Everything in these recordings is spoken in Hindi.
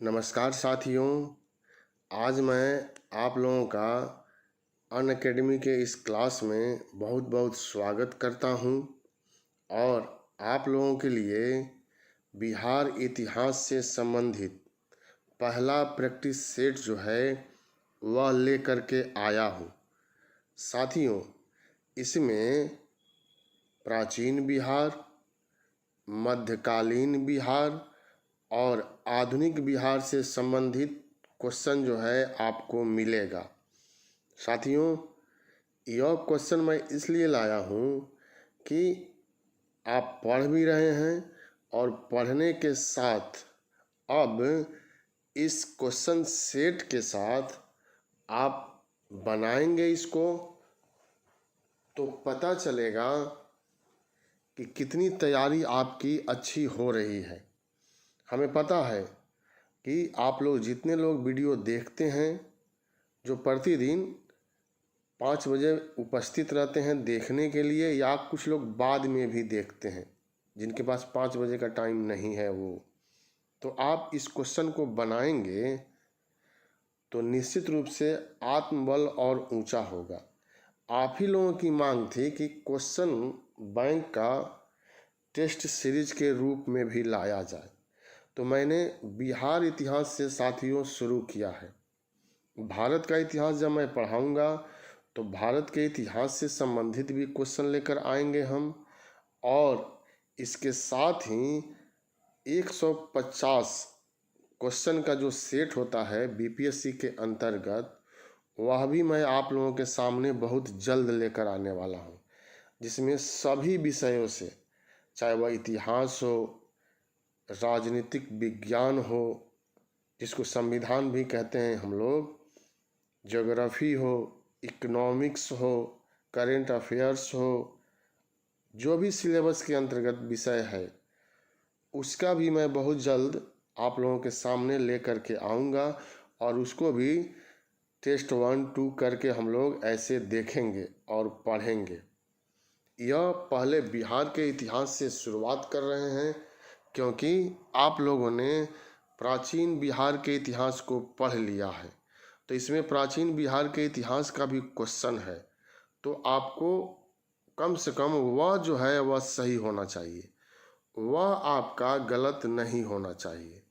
नमस्कार साथियों। आज मैं आप लोगों का अनअकैडमी के इस क्लास में बहुत बहुत स्वागत करता हूं और आप लोगों के लिए बिहार इतिहास से संबंधित पहला प्रैक्टिस सेट जो है वह लेकर के आया हूं। साथियों, इसमें प्राचीन बिहार, मध्यकालीन बिहार और आधुनिक बिहार से संबंधित क्वेश्चन जो है आपको मिलेगा। साथियों, यह क्वेश्चन मैं इसलिए लाया हूँ कि आप पढ़ भी रहे हैं और पढ़ने के साथ अब इस क्वेश्चन सेट के साथ आप बनाएंगे इसको तो पता चलेगा कि कितनी तैयारी आपकी अच्छी हो रही है। हमें पता है कि आप लोग जितने लोग वीडियो देखते हैं, जो प्रतिदिन 5 बजे उपस्थित रहते हैं देखने के लिए, या कुछ लोग बाद में भी देखते हैं जिनके पास 5 बजे का टाइम नहीं है तो आप इस क्वेश्चन को बनाएंगे तो निश्चित रूप से आत्मबल और ऊंचा होगा। आप ही लोगों की मांग थी कि क्वेश्चन बैंक का टेस्ट सीरीज के रूप में भी लाया जाए, तो मैंने बिहार इतिहास से साथियों शुरू किया है। भारत का इतिहास जब मैं पढ़ाऊंगा तो भारत के इतिहास से संबंधित भी क्वेश्चन लेकर आएंगे हम, और इसके साथ ही 150 क्वेश्चन का जो सेट होता है बीपीएससी के अंतर्गत, वह भी मैं आप लोगों के सामने बहुत जल्द लेकर आने वाला हूँ, जिसमें सभी विषयों से, चाहे वह इतिहास हो, राजनीतिक विज्ञान हो जिसको संविधान भी कहते हैं हम लोग, ज्योग्राफी हो, इकोनॉमिक्स हो, करेंट अफेयर्स हो, जो भी सिलेबस के अंतर्गत विषय है उसका भी मैं बहुत जल्द आप लोगों के सामने लेकर के आऊँगा और उसको भी टेस्ट 1, 2 करके हम लोग ऐसे देखेंगे और पढ़ेंगे। यह पहले बिहार के इतिहास से शुरुआत कर रहे हैं क्योंकि आप लोगों ने प्राचीन बिहार के इतिहास को पढ़ लिया है, तो इसमें प्राचीन बिहार के इतिहास का भी क्वेश्चन है, तो आपको कम से कम वह जो है वह सही होना चाहिए, वह आपका गलत नहीं होना चाहिए।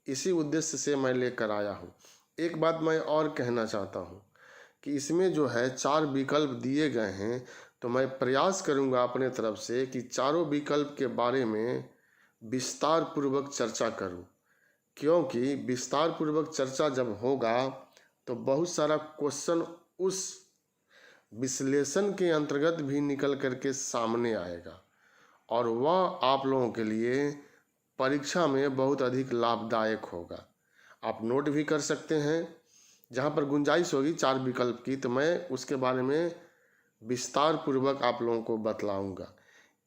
इसी उद्देश्य से मैं लेकर आया हूँ। एक बात मैं और कहना चाहता हूँ कि इसमें जो है 4 विकल्प दिए गए हैं, तो मैं प्रयास करूँगा अपने तरफ से कि चारों विकल्प के बारे में विस्तार पूर्वक चर्चा करूँ, क्योंकि विस्तार पूर्वक चर्चा जब होगा तो बहुत सारा क्वेश्चन उस विश्लेषण के अंतर्गत भी निकल करके सामने आएगा और वह आप लोगों के लिए परीक्षा में बहुत अधिक लाभदायक होगा। आप नोट भी कर सकते हैं, जहाँ पर गुंजाइश होगी 4 विकल्प की तो मैं उसके बारे में विस्तार पूर्वक आप लोगों को बतलाऊंगा।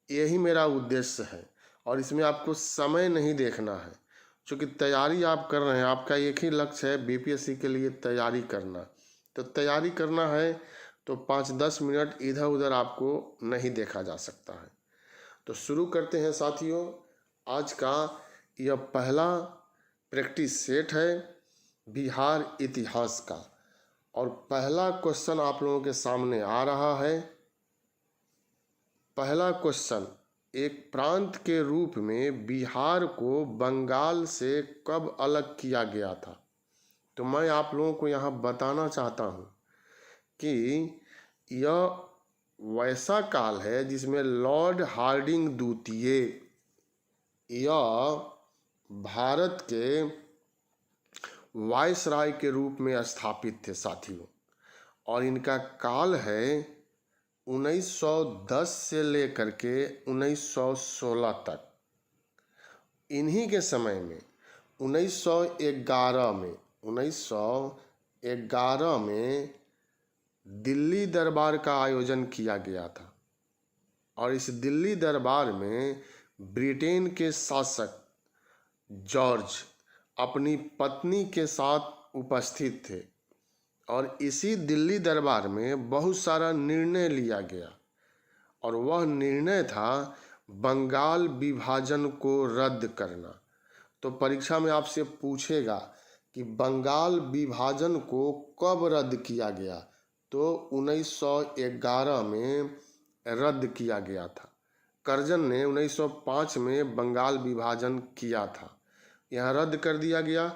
यही मेरा उद्देश्य है और इसमें आपको समय नहीं देखना है, क्योंकि तैयारी आप कर रहे हैं, आपका एक ही लक्ष्य है बीपीएससी के लिए तैयारी करना। तो तैयारी करना है तो 5-10 मिनट इधर उधर आपको नहीं देखा जा सकता है। तो शुरू करते हैं साथियों। आज का यह पहला प्रैक्टिस सेट है बिहार इतिहास का, और पहला क्वेश्चन आप लोगों के सामने आ रहा है। पहला क्वेश्चन, एक प्रांत के रूप में बिहार को बंगाल से कब अलग किया गया था? तो मैं आप लोगों को यहाँ बताना चाहता हूँ कि यह वैसा काल है जिसमें लॉर्ड हार्डिंग द्वितीय यह भारत के वायसराय के रूप में स्थापित थे साथियों, और इनका काल है 1910 से लेकर के 1916 तक। इन्हीं के समय में 1911 में दिल्ली दरबार का आयोजन किया गया था, और इस दिल्ली दरबार में ब्रिटेन के शासक जॉर्ज अपनी पत्नी के साथ उपस्थित थे, और इसी दिल्ली दरबार में बहुत सारा निर्णय लिया गया, और वह निर्णय था बंगाल विभाजन को रद्द करना। तो परीक्षा में आपसे पूछेगा कि बंगाल विभाजन को कब रद्द किया गया, तो 1911 में रद्द किया गया था। कर्जन ने 1905 में बंगाल विभाजन किया था, यहाँ रद्द कर दिया गया।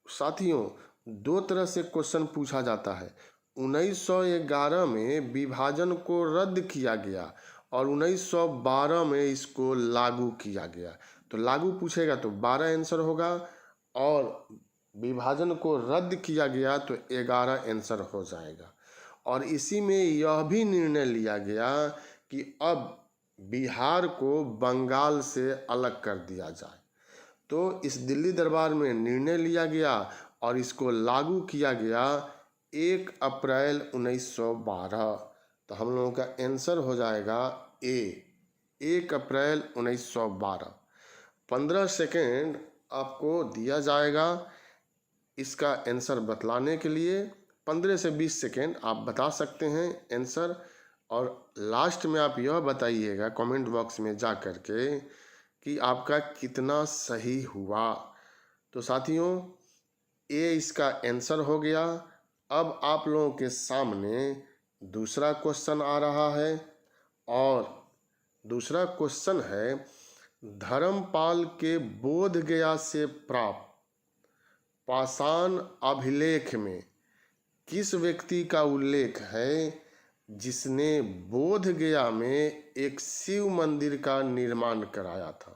साथियों, दो तरह से क्वेश्चन पूछा जाता है। 1911 में विभाजन को रद्द किया गया और 1912 में इसको लागू किया गया। तो लागू पूछेगा तो 12 आंसर होगा, और विभाजन को रद्द किया गया तो 11 आंसर हो जाएगा। और इसी में यह भी निर्णय लिया गया कि अब बिहार को बंगाल से अलग कर दिया जाए। तो इस दिल्ली दरबार में निर्णय लिया गया और इसको लागू किया गया 1 अप्रैल 1912। तो हम लोगों का आंसर हो जाएगा ए, 1 अप्रैल 1912। 15 सेकेंड आपको दिया जाएगा इसका आंसर बतलाने के लिए। 15 से 20 सेकेंड आप बता सकते हैं आंसर, और लास्ट में आप यह बताइएगा कमेंट बॉक्स में जा कर के कि आपका कितना सही हुआ। तो साथियों, ये इसका आंसर हो गया। अब आप लोगों के सामने दूसरा क्वेश्चन आ रहा है, और दूसरा क्वेश्चन है धर्मपाल के बोध गया से प्राप्त पाषाण अभिलेख में किस व्यक्ति का उल्लेख है जिसने बोध गया में एक शिव मंदिर का निर्माण कराया था।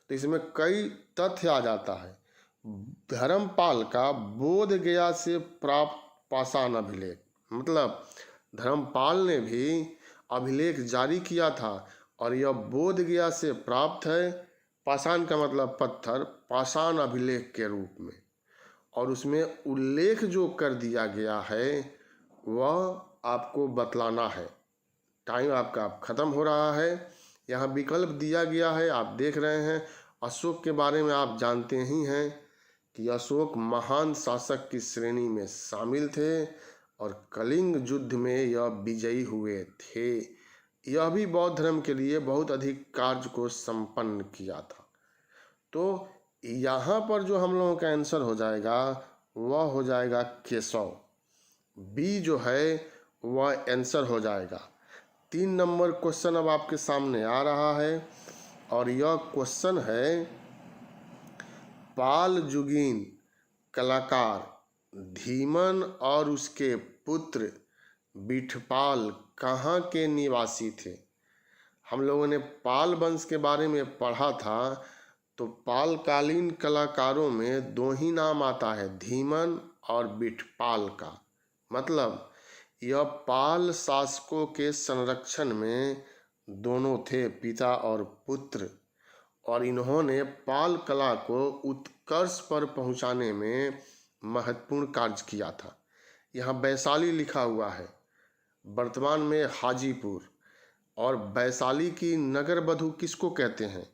तो इसमें कई तथ्य आ जाता है। धर्मपाल का बोध गया से प्राप्त पाषाण अभिलेख, मतलब धर्मपाल ने भी अभिलेख जारी किया था और यह बोध गया से प्राप्त है। पाषाण का मतलब पत्थर, पाषाण अभिलेख के रूप में, और उसमें उल्लेख जो कर दिया गया है वह आपको बतलाना है। टाइम आपका ख़त्म हो रहा है। यहाँ विकल्प दिया गया है, आप देख रहे हैं। अशोक के बारे में आप जानते ही हैं कि अशोक महान शासक की श्रेणी में शामिल थे और कलिंग युद्ध में यह विजयी हुए थे। यह भी बौद्ध धर्म के लिए बहुत अधिक कार्य को संपन्न किया था। तो यहाँ पर जो हम लोगों का आंसर हो जाएगा वह हो जाएगा केशव। बी जो है वह आंसर हो जाएगा। 3 नंबर क्वेश्चन अब आपके सामने आ रहा है, और यह क्वेश्चन है पाल जुगीन कलाकार धीमन और उसके पुत्र बिठपाल कहाँ के निवासी थे। हम लोगों ने पाल वंश के बारे में पढ़ा था, तो पालकालीन कलाकारों में 2 ही नाम आता है, धीमन और बिठपाल का। मतलब यह पाल शासकों के संरक्षण में दोनों थे, पिता और पुत्र, और इन्होंने पाल कला को उत्कर्ष पर पहुंचाने में महत्वपूर्ण कार्य किया था। यहाँ वैशाली लिखा हुआ है, वर्तमान में हाजीपुर। और वैशाली की नगर वधु किसको कहते हैं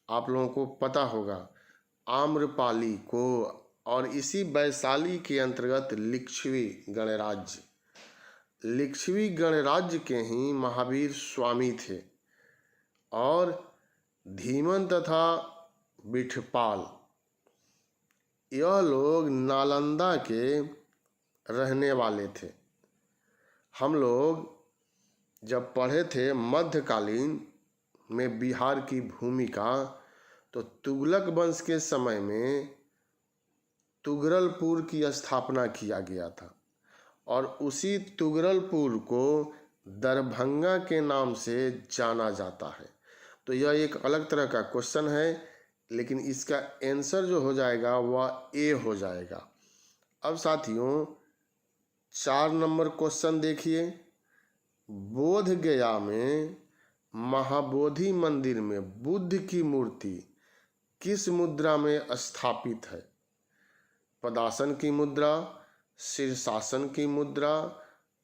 आप लोगों को पता होगा, आम्रपाली को। और इसी वैशाली के अंतर्गत लिच्छवी गणराज्य, लिच्छवी गणराज्य के ही महावीर स्वामी थे। और धीमन तथा बिठपाल यह लोग नालंदा के रहने वाले थे। हम लोग जब पढ़े थे मध्यकालीन में बिहार की भूमिका, तो तुगलक वंश के समय में तुगरलपुर की स्थापना किया गया था, और उसी तुगरलपुर को दरभंगा के नाम से जाना जाता है। तो यह एक अलग तरह का क्वेश्चन है, लेकिन इसका आंसर जो हो जाएगा वह ए हो जाएगा। अब साथियों 4 नंबर क्वेश्चन देखिए। बोध गया में महाबोधि मंदिर में बुद्ध की मूर्ति किस मुद्रा में स्थापित है। पदासन की मुद्रा, शीर्षासन की मुद्रा,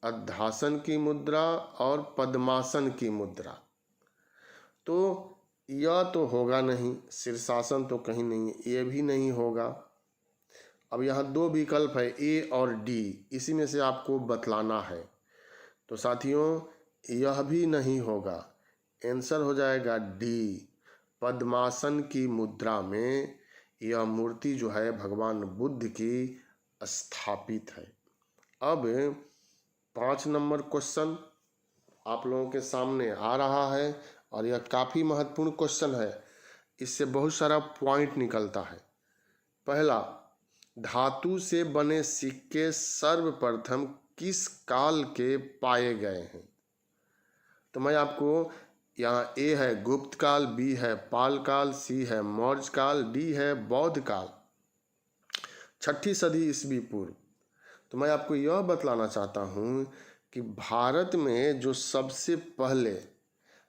अध्यासन की मुद्रा और पद्मासन की मुद्रा। तो यह तो होगा नहीं, शीर्षासन तो कहीं नहीं, ये भी नहीं होगा। अब यहाँ 2 विकल्प है, ए और डी, इसी में से आपको बतलाना है। तो साथियों यह भी नहीं होगा, आंसर हो जाएगा डी, पद्मासन की मुद्रा में यह मूर्ति जो है भगवान बुद्ध की स्थापित है। अब 5 नंबर क्वेश्चन आप लोगों के सामने आ रहा है और यह काफ़ी महत्वपूर्ण क्वेश्चन है। इससे बहुत सारा पॉइंट निकलता है। पहला, धातु से बने सिक्के सर्वप्रथम किस काल के पाए गए हैं? तो मैं आपको यहाँ ए है गुप्त काल, बी है पाल काल, सी है मौर्य काल, डी है बौद्ध काल, 6ठी सदी ईस्वी पूर्व। तो मैं आपको यह बतलाना चाहता हूँ कि भारत में जो सबसे पहले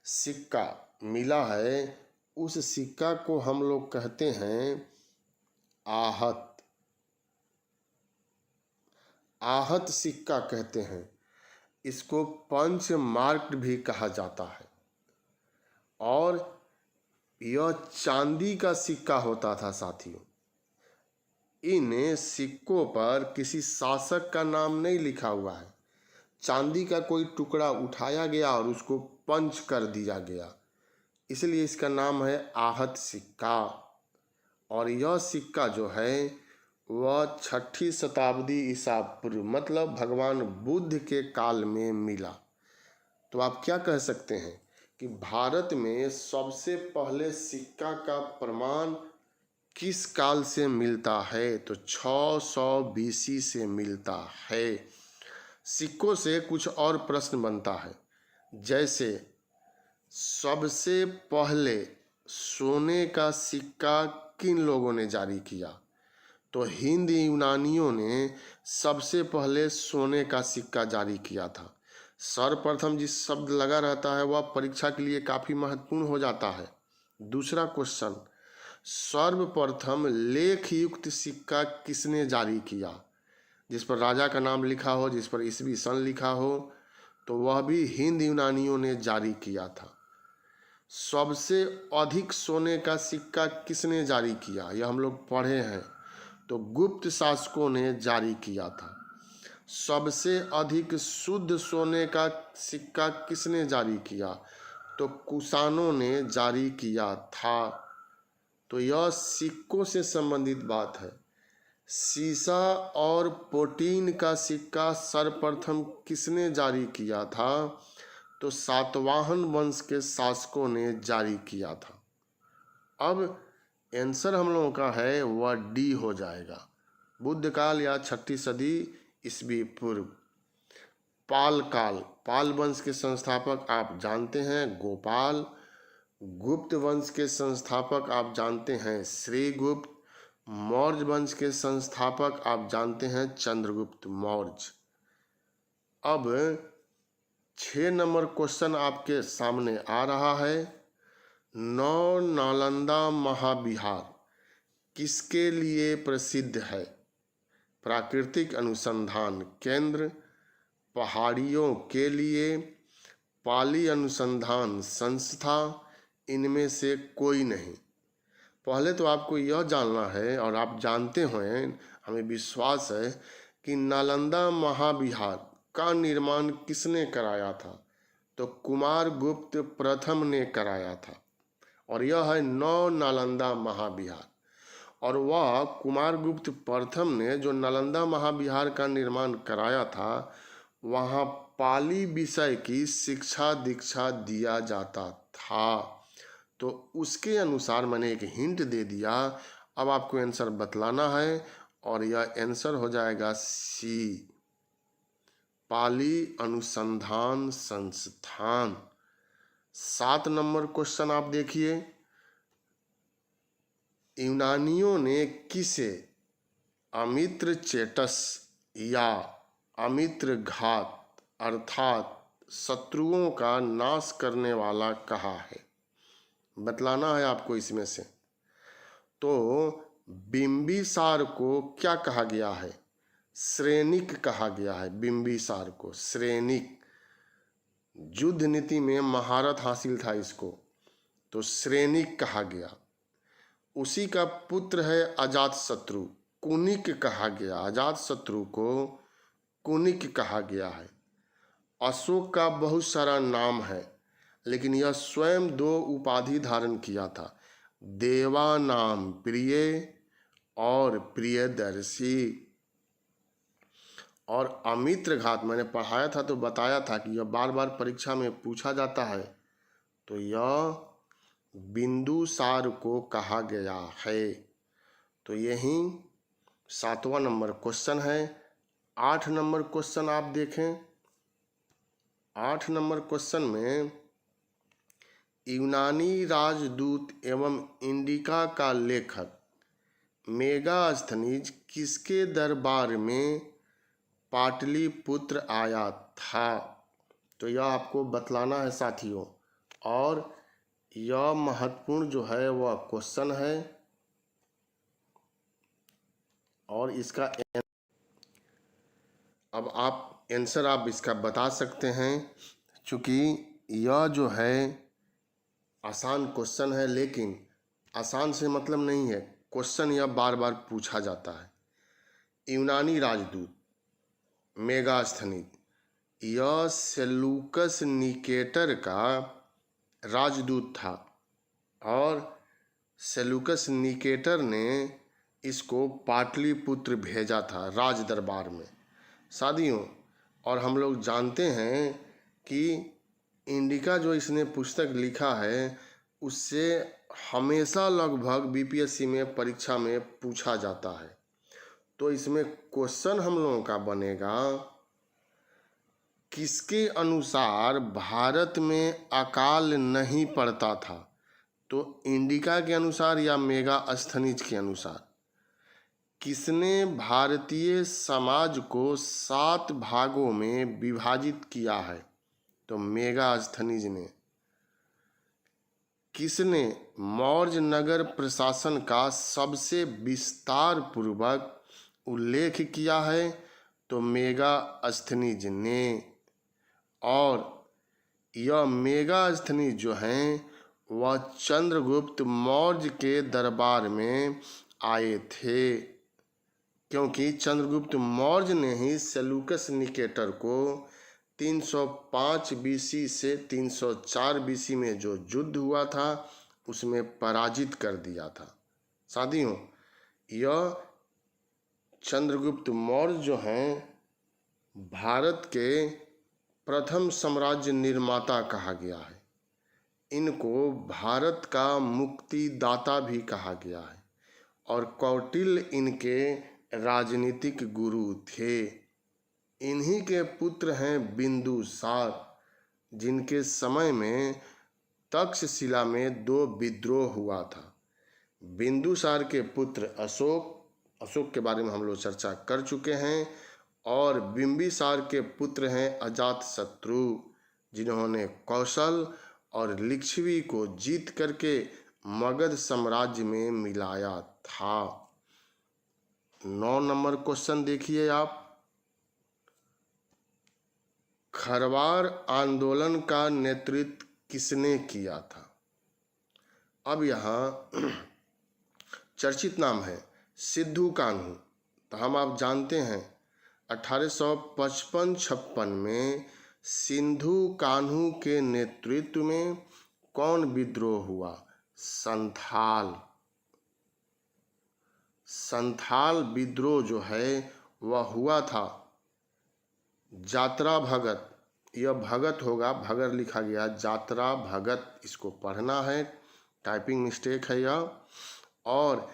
सिक्का मिला है उस सिक्का को हम लोग कहते हैं आहत। आहत सिक्का कहते हैं। इसको पंच मार्क भी कहा जाता है और यह चांदी का सिक्का होता था साथियों। इन सिक्कों पर किसी शासक का नाम नहीं लिखा हुआ है। चांदी का कोई टुकड़ा उठाया गया और उसको पंच कर दिया गया, इसलिए इसका नाम है आहत सिक्का। और यह सिक्का जो है वह 6ठी शताब्दी ईसा पूर्व मतलब भगवान बुद्ध के काल में मिला। तो आप क्या कह सकते हैं कि भारत में सबसे पहले सिक्का का प्रमाण किस काल से मिलता है? तो 600 BC से मिलता है। सिक्कों से कुछ और प्रश्न बनता है, जैसे सबसे पहले सोने का सिक्का किन लोगों ने जारी किया? तो हिंद यूनानियों ने सबसे पहले सोने का सिक्का जारी किया था। सर्वप्रथम जिस शब्द लगा रहता है वह परीक्षा के लिए काफ़ी महत्वपूर्ण हो जाता है। दूसरा क्वेश्चन, सर्वप्रथम लेख युक्त सिक्का किसने जारी किया? जिस पर राजा का नाम लिखा हो, जिस पर ईस्वी सन लिखा हो, तो वह भी हिंद यूनानियों ने जारी किया था। सबसे अधिक सोने का सिक्का किसने जारी किया? यह हम लोग पढ़े हैं, तो गुप्त शासकों ने जारी किया था। सबसे अधिक शुद्ध सोने का सिक्का किसने जारी किया? तो कुषाणों ने जारी किया था। तो यह सिक्कों से संबंधित बात है। सीसा और प्रोटीन का सिक्का सर्वप्रथम किसने जारी किया था? तो सातवाहन वंश के शासकों ने जारी किया था। अब आंसर हम लोगों का है वह डी हो जाएगा, बुद्ध काल या 6ठी सदी ईस्वी पूर्व। पाल काल, पाल वंश के संस्थापक आप जानते हैं गोपाल। गुप्त वंश के संस्थापक आप जानते हैं श्रीगुप्त। मौर्य वंश के संस्थापक आप जानते हैं चंद्रगुप्त मौर्य। अब 6 नंबर क्वेश्चन आपके सामने आ रहा है। नौ नालंदा महाविहार किसके लिए प्रसिद्ध है? प्राकृतिक अनुसंधान केंद्र, पहाड़ियों के लिए, पाली अनुसंधान संस्था, इनमें से कोई नहीं। पहले तो आपको यह जानना है और आप जानते हैं, हमें विश्वास है कि नालंदा महाविहार का निर्माण किसने कराया था? तो कुमारगुप्त प्रथम ने कराया था और यह है नौ नालंदा महाविहार। और वह कुमारगुप्त प्रथम ने जो नालंदा महाविहार का निर्माण कराया था वहाँ पाली विषय की शिक्षा दीक्षा दिया जाता था। तो उसके अनुसार मैंने एक हिंट दे दिया। अब आपको आंसर बतलाना है और यह आंसर हो जाएगा सी, पाली अनुसंधान संस्थान। 7 नंबर क्वेश्चन आप देखिए। यूनानियों ने किसे अमित्र चेटस या अमित्र घात अर्थात शत्रुओं का नाश करने वाला कहा है? बतलाना है आपको इसमें से। तो बिंबिसार को क्या कहा गया है? श्रेणिक कहा गया है। बिंबिसार को श्रेणिक, युद्ध नीति में महारत हासिल था इसको, तो श्रेणिक कहा गया। उसी का पुत्र है अजातशत्रु, कुनिक कहा गया। अजातशत्रु को कुनिक कहा गया है। अशोक का बहुत सारा नाम है, लेकिन यह स्वयं 2 उपाधि धारण किया था, देवा नाम प्रिय और प्रियदर्शी। और अमित्रघात मैंने पढ़ाया था तो बताया था कि यह बार बार परीक्षा में पूछा जाता है। तो यह बिंदुसार को कहा गया है। तो यही 7वां नंबर क्वेश्चन है। 8 नंबर क्वेश्चन आप देखें। 8 नंबर क्वेश्चन में यूनानी राजदूत एवं इंडिका का लेखक मेगास्थनीज किसके दरबार में पाटलिपुत्र आया था? तो यह आपको बतलाना है साथियों। और यह महत्वपूर्ण जो है वह क्वेश्चन है और इसका अब आप आंसर आप इसका बता सकते हैं। चूँकि यह जो है आसान क्वेश्चन है, लेकिन आसान से मतलब नहीं है, क्वेश्चन यह बार बार पूछा जाता है। यूनानी राजदूत मेगास्थनीज, यह सेलूकस निकेटर का राजदूत था और सेलूकस निकेटर ने इसको पाटलिपुत्र भेजा था राज दरबार में शादियों। और हम लोग जानते हैं कि इंडिका जो इसने पुस्तक लिखा है उससे हमेशा लगभग बीपीएससी में परीक्षा में पूछा जाता है। तो इसमें क्वेश्चन हम लोगों का बनेगा, किसके अनुसार भारत में अकाल नहीं पड़ता था? तो इंडिका के अनुसार या मेगास्थनीज के अनुसार? किसने भारतीय समाज को 7 भागों में विभाजित किया है? तो मेगास्थनीज ने। किसने मौर्य नगर प्रशासन का सबसे विस्तार पूर्वक उल्लेख किया है? तो मेगास्थनीज ने। और यह मेगास्थनीज जो हैं वह चंद्रगुप्त मौर्य के दरबार में आए थे, क्योंकि चंद्रगुप्त मौर्य ने ही सेलूकस निकेटर को 305 बीसी से 304 बीसी में जो युद्ध हुआ था उसमें पराजित कर दिया था। साथियों, यह चंद्रगुप्त मौर्य जो हैं भारत के प्रथम साम्राज्य निर्माता कहा गया है। इनको भारत का मुक्तिदाता भी कहा गया है और कौटिल्य इनके राजनीतिक गुरु थे। इन्हीं के पुत्र हैं बिंदुसार, जिनके समय में तक्षशिला में 2 विद्रोह हुआ था। बिंदुसार के पुत्र अशोक के बारे में हम लोग चर्चा कर चुके हैं। और बिंबिसार के पुत्र हैं अजातशत्रु, जिन्होंने कौशल और लिच्छवी को जीत करके मगध साम्राज्य में मिलाया था। 9 नंबर क्वेश्चन देखिए आप। खरवार आंदोलन का नेतृत्व किसने किया था? अब यहाँ चर्चित नाम है सिद्धू कान्हू। तो हम आप जानते हैं 1855-56 में सिंधु कान्हू के नेतृत्व में कौन विद्रोह हुआ? संथाल विद्रोह जो है वह हुआ था। जात्रा भगत, यह भगत होगा, भगत लिखा गया, जात्रा भगत इसको पढ़ना है, टाइपिंग मिस्टेक है यह। और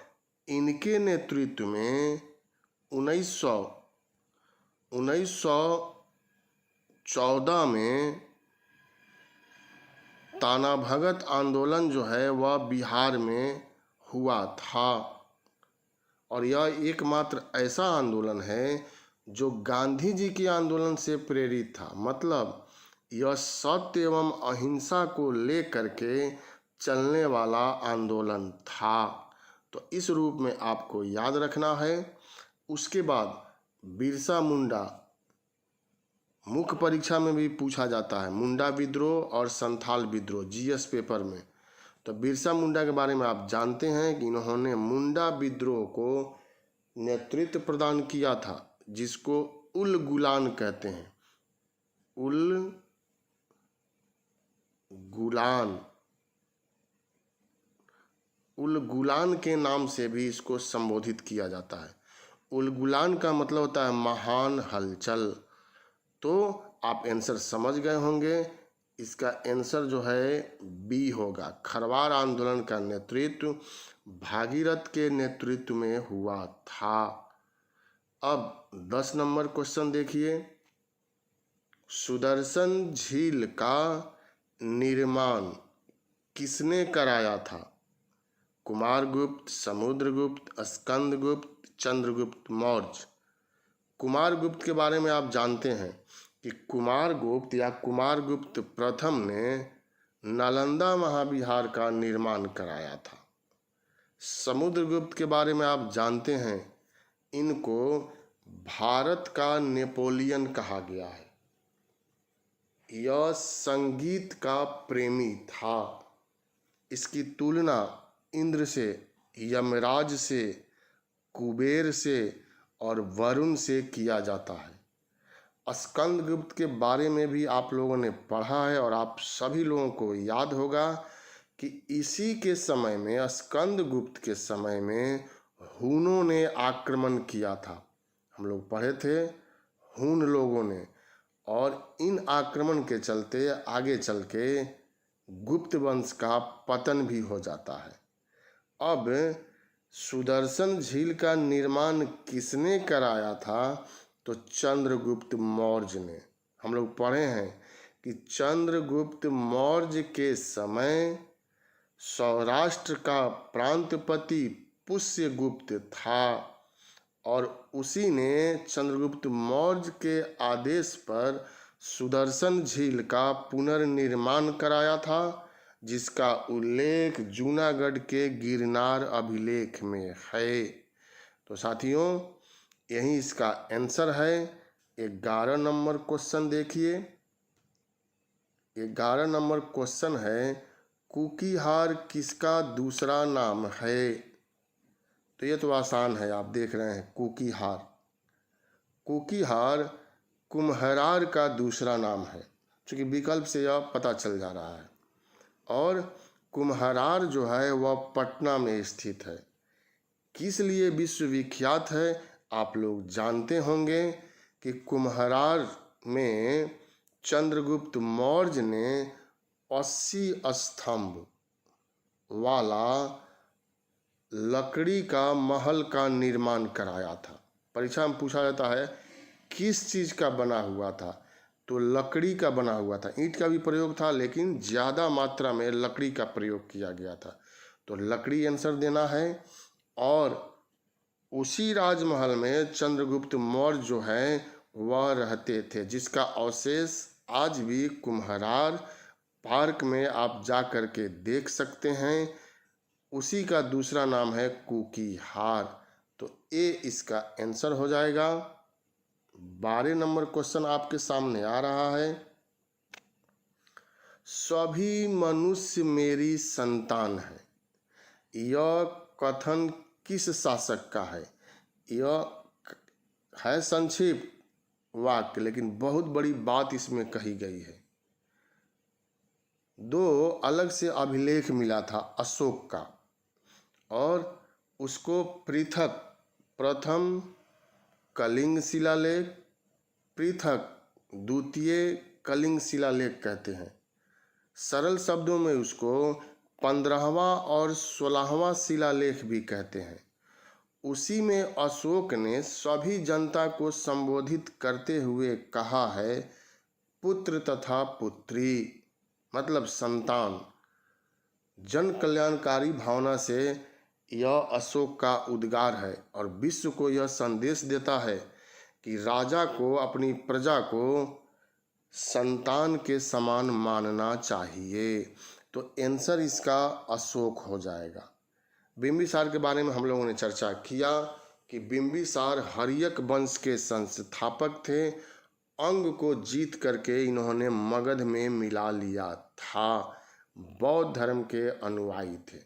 इनके नेतृत्व में 1914 में ताना भगत आंदोलन जो है वह बिहार में हुआ था। और यह एकमात्र ऐसा आंदोलन है जो गांधी जी के आंदोलन से प्रेरित था। मतलब यह सत्य एवं अहिंसा को लेकर के चलने वाला आंदोलन था। तो इस रूप में आपको याद रखना है। उसके बाद बिरसा मुंडा मुख्य परीक्षा में भी पूछा जाता है, मुंडा विद्रोह और संथाल विद्रोह जीएस पेपर में। तो बिरसा मुंडा के बारे में आप जानते हैं कि इन्होंने मुंडा विद्रोह को नेतृत्व प्रदान किया था, जिसको उल गुलान कहते हैं। उल गुलान उलगुलान के नाम से भी इसको संबोधित किया जाता है। उलगुलान का मतलब होता है महान हलचल। तो आप आंसर समझ गए होंगे, इसका आंसर जो है बी होगा। खरवार आंदोलन का नेतृत्व भागीरथ के नेतृत्व में हुआ था। अब 10 नंबर क्वेश्चन देखिए, सुदर्शन झील का निर्माण किसने कराया था? कुमारगुप्त, समुद्रगुप्त, स्कंदगुप्त, चंद्रगुप्त मौर्य। कुमारगुप्त के बारे में आप जानते हैं कि कुमारगुप्त या कुमारगुप्त प्रथम ने नालंदा महाविहार का निर्माण कराया था। समुद्रगुप्त के बारे में आप जानते हैं, इनको भारत का नेपोलियन कहा गया है। यह संगीत का प्रेमी था। इसकी तुलना इंद्र से, यमराज से, कुबेर से और वरुण से किया जाता है। स्कंदगुप्त के बारे में भी आप लोगों ने पढ़ा है और आप सभी लोगों को याद होगा कि इसी के समय में, स्कंदगुप्त के समय में हूनों ने आक्रमण किया था। हम लोग पढ़े थे हून लोगों ने, और इन आक्रमण के चलते आगे चल के गुप्त वंश का पतन भी हो जाता है। अब सुदर्शन झील का निर्माण किसने कराया था? तो चंद्रगुप्त मौर्य ने। हम लोग पढ़े हैं कि चंद्रगुप्त मौर्य के समय सौराष्ट्र का प्रांतपति पुष्यगुप्त था और उसी ने चंद्रगुप्त मौर्य के आदेश पर सुदर्शन झील का पुनर्निर्माण कराया था, जिसका उल्लेख जूनागढ़ के गिरनार अभिलेख में है। तो साथियों, यही इसका आंसर है। 11 नंबर क्वेश्चन देखिए। 11 नंबर क्वेश्चन है, कुकीहार किसका दूसरा नाम है? तो ये तो आसान है, आप देख रहे हैं कुकीहार। कुकीहार कुम्हरार का दूसरा नाम है, क्योंकि विकल्प से यह पता चल जा रहा है। और कुम्हरार जो है वह पटना में स्थित है। किस लिए विश्वविख्यात है? आप लोग जानते होंगे कि कुम्हरार में चंद्रगुप्त मौर्य ने 80 स्तंभ वाला लकड़ी का महल का निर्माण कराया था। परीक्षा में पूछा जाता है किस चीज़ का बना हुआ था, तो लकड़ी का बना हुआ था। ईंट का भी प्रयोग था, लेकिन ज़्यादा मात्रा में लकड़ी का प्रयोग किया गया था। तो लकड़ी आंसर देना है। और उसी राजमहल में चंद्रगुप्त मौर्य जो है वह रहते थे, जिसका अवशेष आज भी कुम्हरार पार्क में आप जा कर के देख सकते हैं। उसी का दूसरा नाम है कुकीहार। तो ए इसका आंसर हो जाएगा। 12 नंबर क्वेश्चन आपके सामने आ रहा है, सभी मनुष्य मेरी संतान है, यह कथन किस शासक का है? यह है संक्षिप्त वाक्य, लेकिन बहुत बड़ी बात इसमें कही गई है। 2 अलग से अभिलेख मिला था अशोक का, और उसको पृथक प्रथम कलिंग शिलालेख, पृथक द्वितीय कलिंग शिलालेख कहते हैं। सरल शब्दों में उसको 15वां और 16वां शिलालेख भी कहते हैं। उसी में अशोक ने सभी जनता को संबोधित करते हुए कहा है, पुत्र तथा पुत्री, मतलब संतान। जन कल्याणकारी भावना से यह अशोक का उद्गार है और विश्व को यह संदेश देता है कि राजा को अपनी प्रजा को संतान के समान मानना चाहिए। तो आंसर इसका अशोक हो जाएगा। बिंबिसार के बारे में हम लोगों ने चर्चा किया कि बिंबिसार हर्यक वंश के संस्थापक थे। अंग को जीत करके इन्होंने मगध में मिला लिया था। बौद्ध धर्म के अनुयायी थे।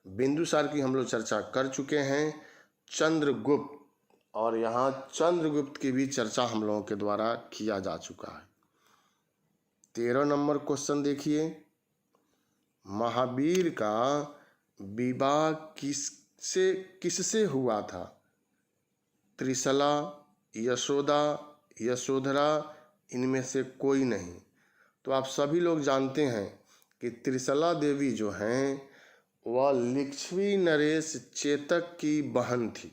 बिंदुसार की हम लोग चर्चा कर चुके हैं। चंद्रगुप्त, और यहाँ चंद्रगुप्त की भी चर्चा हम लोगों के द्वारा किया जा चुका है। 13 नंबर क्वेश्चन देखिए, महावीर का विवाह किससे हुआ था? त्रिशला, यशोदा, यशोधरा, इनमें से कोई नहीं। तो आप सभी लोग जानते हैं कि त्रिशला देवी जो हैं वह लिच्छवी नरेश चेतक की बहन थी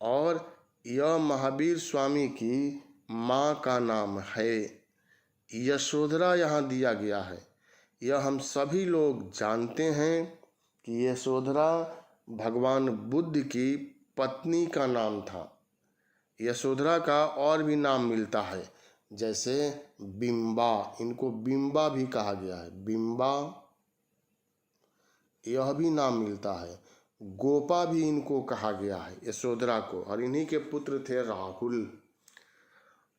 और यह महावीर स्वामी की माँ का नाम है। यशोधरा यहाँ दिया गया है। यह हम सभी लोग जानते हैं कि यशोधरा भगवान बुद्ध की पत्नी का नाम था। यशोधरा का और भी नाम मिलता है, जैसे बिंबा, इनको बिंबा भी कहा गया है, बिंबा, यह भी नाम मिलता है। गोपा भी इनको कहा गया है, यशोधरा को, और इन्हीं के पुत्र थे राहुल।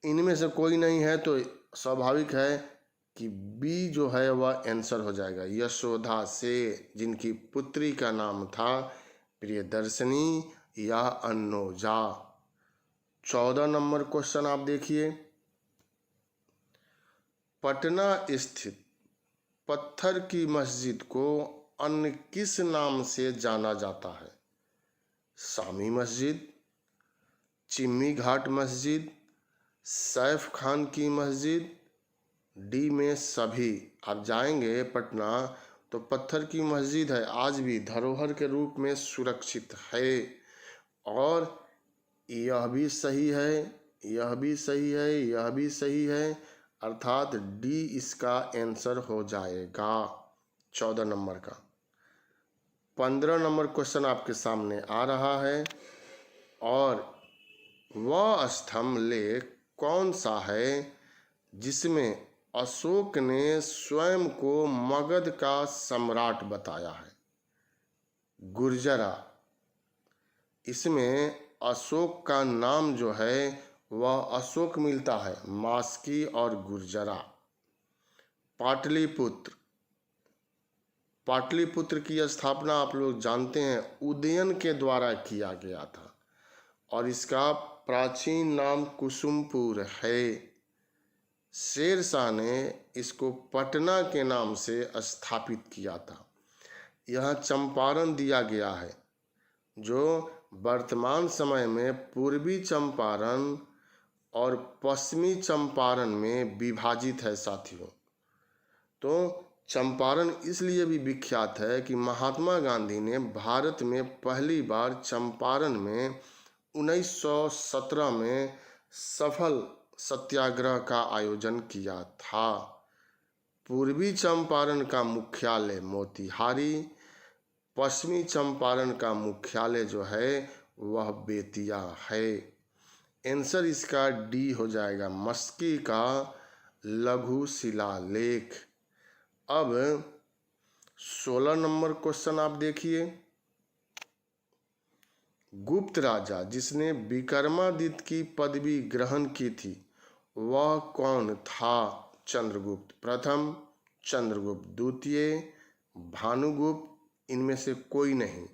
इनमें से कोई नहीं है तो स्वाभाविक है कि बी जो है वह आंसर हो जाएगा। यशोदा से जिनकी पुत्री का नाम था प्रियदर्शनी या अन्नोजा। 14 नंबर क्वेश्चन आप देखिए। पटना स्थित पत्थर की मस्जिद को अन्य किस नाम से जाना जाता है? शामी मस्जिद, चिम्मी घाट मस्जिद, सैफ खान की मस्जिद, डी में सभी। आप जाएंगे पटना तो पत्थर की मस्जिद है, आज भी धरोहर के रूप में सुरक्षित है। और यह भी सही है, यह भी सही है, यह भी सही है, अर्थात डी इसका आंसर हो जाएगा 14 नंबर का। 15 नंबर क्वेश्चन आपके सामने आ रहा है। और वह स्तंभ लेख कौन सा है जिसमें अशोक ने स्वयं को मगध का सम्राट बताया है? गुर्जरा। इसमें अशोक का नाम जो है वह अशोक मिलता है, मास्की और गुर्जरा। पाटलिपुत्र, पाटलिपुत्र की स्थापना आप लोग जानते हैं उदयन के द्वारा किया गया था और इसका प्राचीन नाम कुसुमपुर है। शेरशाह ने इसको पटना के नाम से स्थापित किया था। यह चंपारण दिया गया है जो वर्तमान समय में पूर्वी चंपारण और पश्चिमी चंपारण में विभाजित है साथियों। तो चंपारण इसलिए भी विख्यात है कि महात्मा गांधी ने भारत में पहली बार चंपारण में 1917 में सफल सत्याग्रह का आयोजन किया था। पूर्वी चंपारण का मुख्यालय मोतिहारी, पश्चिमी चंपारण का मुख्यालय जो है वह बेतिया है। आंसर इसका डी हो जाएगा, मस्की का लघु शिलालेख। अब 16 नंबर क्वेश्चन आप देखिए। गुप्त राजा जिसने विक्रमादित्य की पदवी ग्रहण की थी वह कौन था? चंद्रगुप्त प्रथम, चंद्रगुप्त द्वितीय, भानुगुप्त, इनमें से कोई नहीं।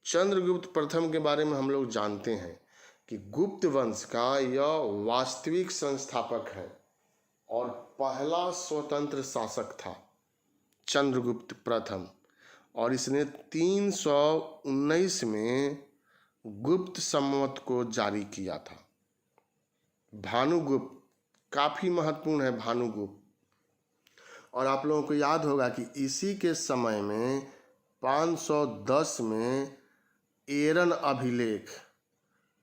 चंद्रगुप्त प्रथम के बारे में हम लोग जानते हैं कि गुप्त वंश का यह वास्तविक संस्थापक है और पहला स्वतंत्र शासक था चंद्रगुप्त प्रथम, और इसने 319 में गुप्त संवत को जारी किया था। भानुगुप्त काफ़ी महत्वपूर्ण है, भानुगुप्त। और आप लोगों को याद होगा कि इसी के समय में 510 में एरन अभिलेख,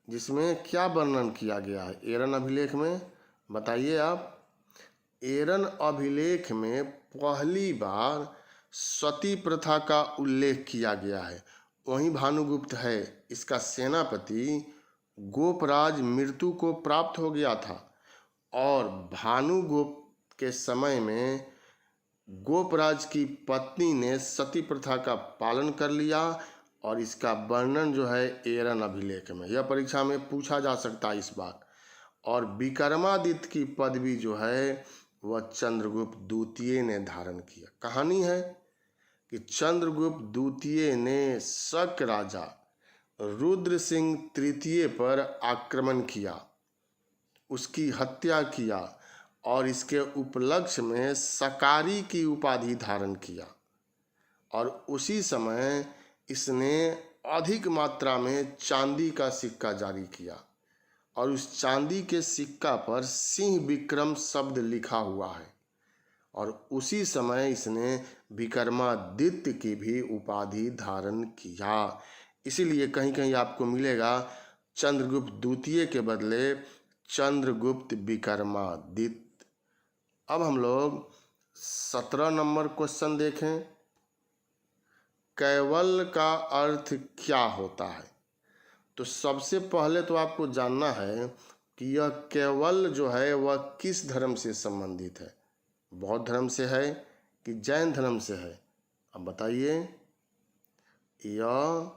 जिसमें क्या वर्णन किया गया है एरन अभिलेख में, बताइए आप। एरन अभिलेख में पहली बार सती प्रथा का उल्लेख किया गया है। वहीं भानुगुप्त है, इसका सेनापति गोपराज मृत्यु को प्राप्त हो गया था और भानुगुप्त के समय में गोपराज की पत्नी ने सती प्रथा का पालन कर लिया और इसका वर्णन जो है एरन अभिलेख में, यह परीक्षा में पूछा जा सकता है इस बार। और विक्रमादित्य की पदवी जो है वह चंद्रगुप्त द्वितीय ने धारण किया। कहानी है कि चंद्रगुप्त द्वितीय ने शक राजा रुद्र सिंह तृतीय पर आक्रमण किया, उसकी हत्या किया और इसके उपलक्ष्य में सकारी की उपाधि धारण किया और उसी समय इसने अधिक मात्रा में चांदी का सिक्का जारी किया और उस चांदी के सिक्का पर सिंह विक्रम शब्द लिखा हुआ है। और उसी समय इसने विक्रमादित्य की भी उपाधि धारण किया। इसीलिए कहीं कहीं आपको मिलेगा चंद्रगुप्त द्वितीय के बदले चंद्रगुप्त विक्रमादित्य। अब हम लोग 17 नंबर क्वेश्चन देखें। कैवल्य का अर्थ क्या होता है? तो सबसे पहले तो आपको जानना है कि यह कैवल्य जो है वह किस धर्म से संबंधित है। बौद्ध धर्म से है कि जैन धर्म से है? अब बताइए। यह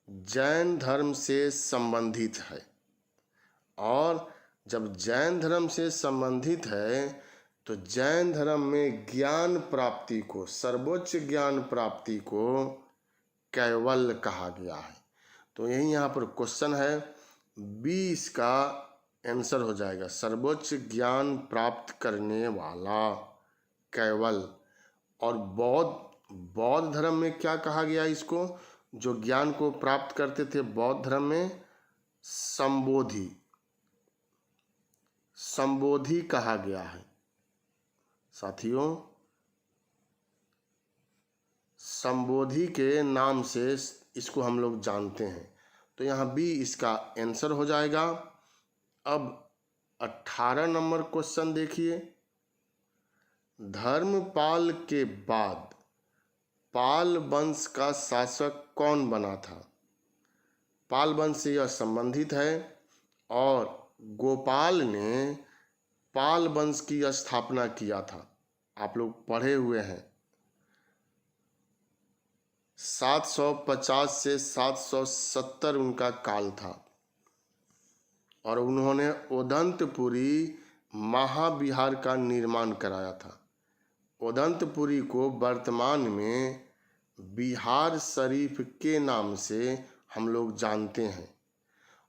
जैन धर्म से संबंधित है। और जब जैन धर्म से संबंधित है तो जैन धर्म में ज्ञान प्राप्ति को, सर्वोच्च ज्ञान प्राप्ति को कैवल्य कहा गया है। तो यही यहाँ पर क्वेश्चन है, 20 का आंसर हो जाएगा, सर्वोच्च ज्ञान प्राप्त करने वाला कैवल्य। और बौद्ध धर्म में क्या कहा गया इसको? जो ज्ञान को प्राप्त करते थे बौद्ध धर्म में, संबोधि कहा गया है। साथियों, संबोधि के नाम से इसको हम लोग जानते हैं। तो यहाँ बी इसका आंसर हो जाएगा। अब 18 नंबर क्वेश्चन देखिए। धर्मपाल के बाद पाल वंश का शासक कौन बना था? पाल वंश से यह संबंधित है और गोपाल ने पाल वंश की स्थापना किया था। आप लोग पढ़े हुए हैं। 750 से 770 उनका काल था और उन्होंने उदंतपुरी महाविहार का निर्माण कराया था। उदंतपुरी को वर्तमान में बिहार शरीफ के नाम से हम लोग जानते हैं।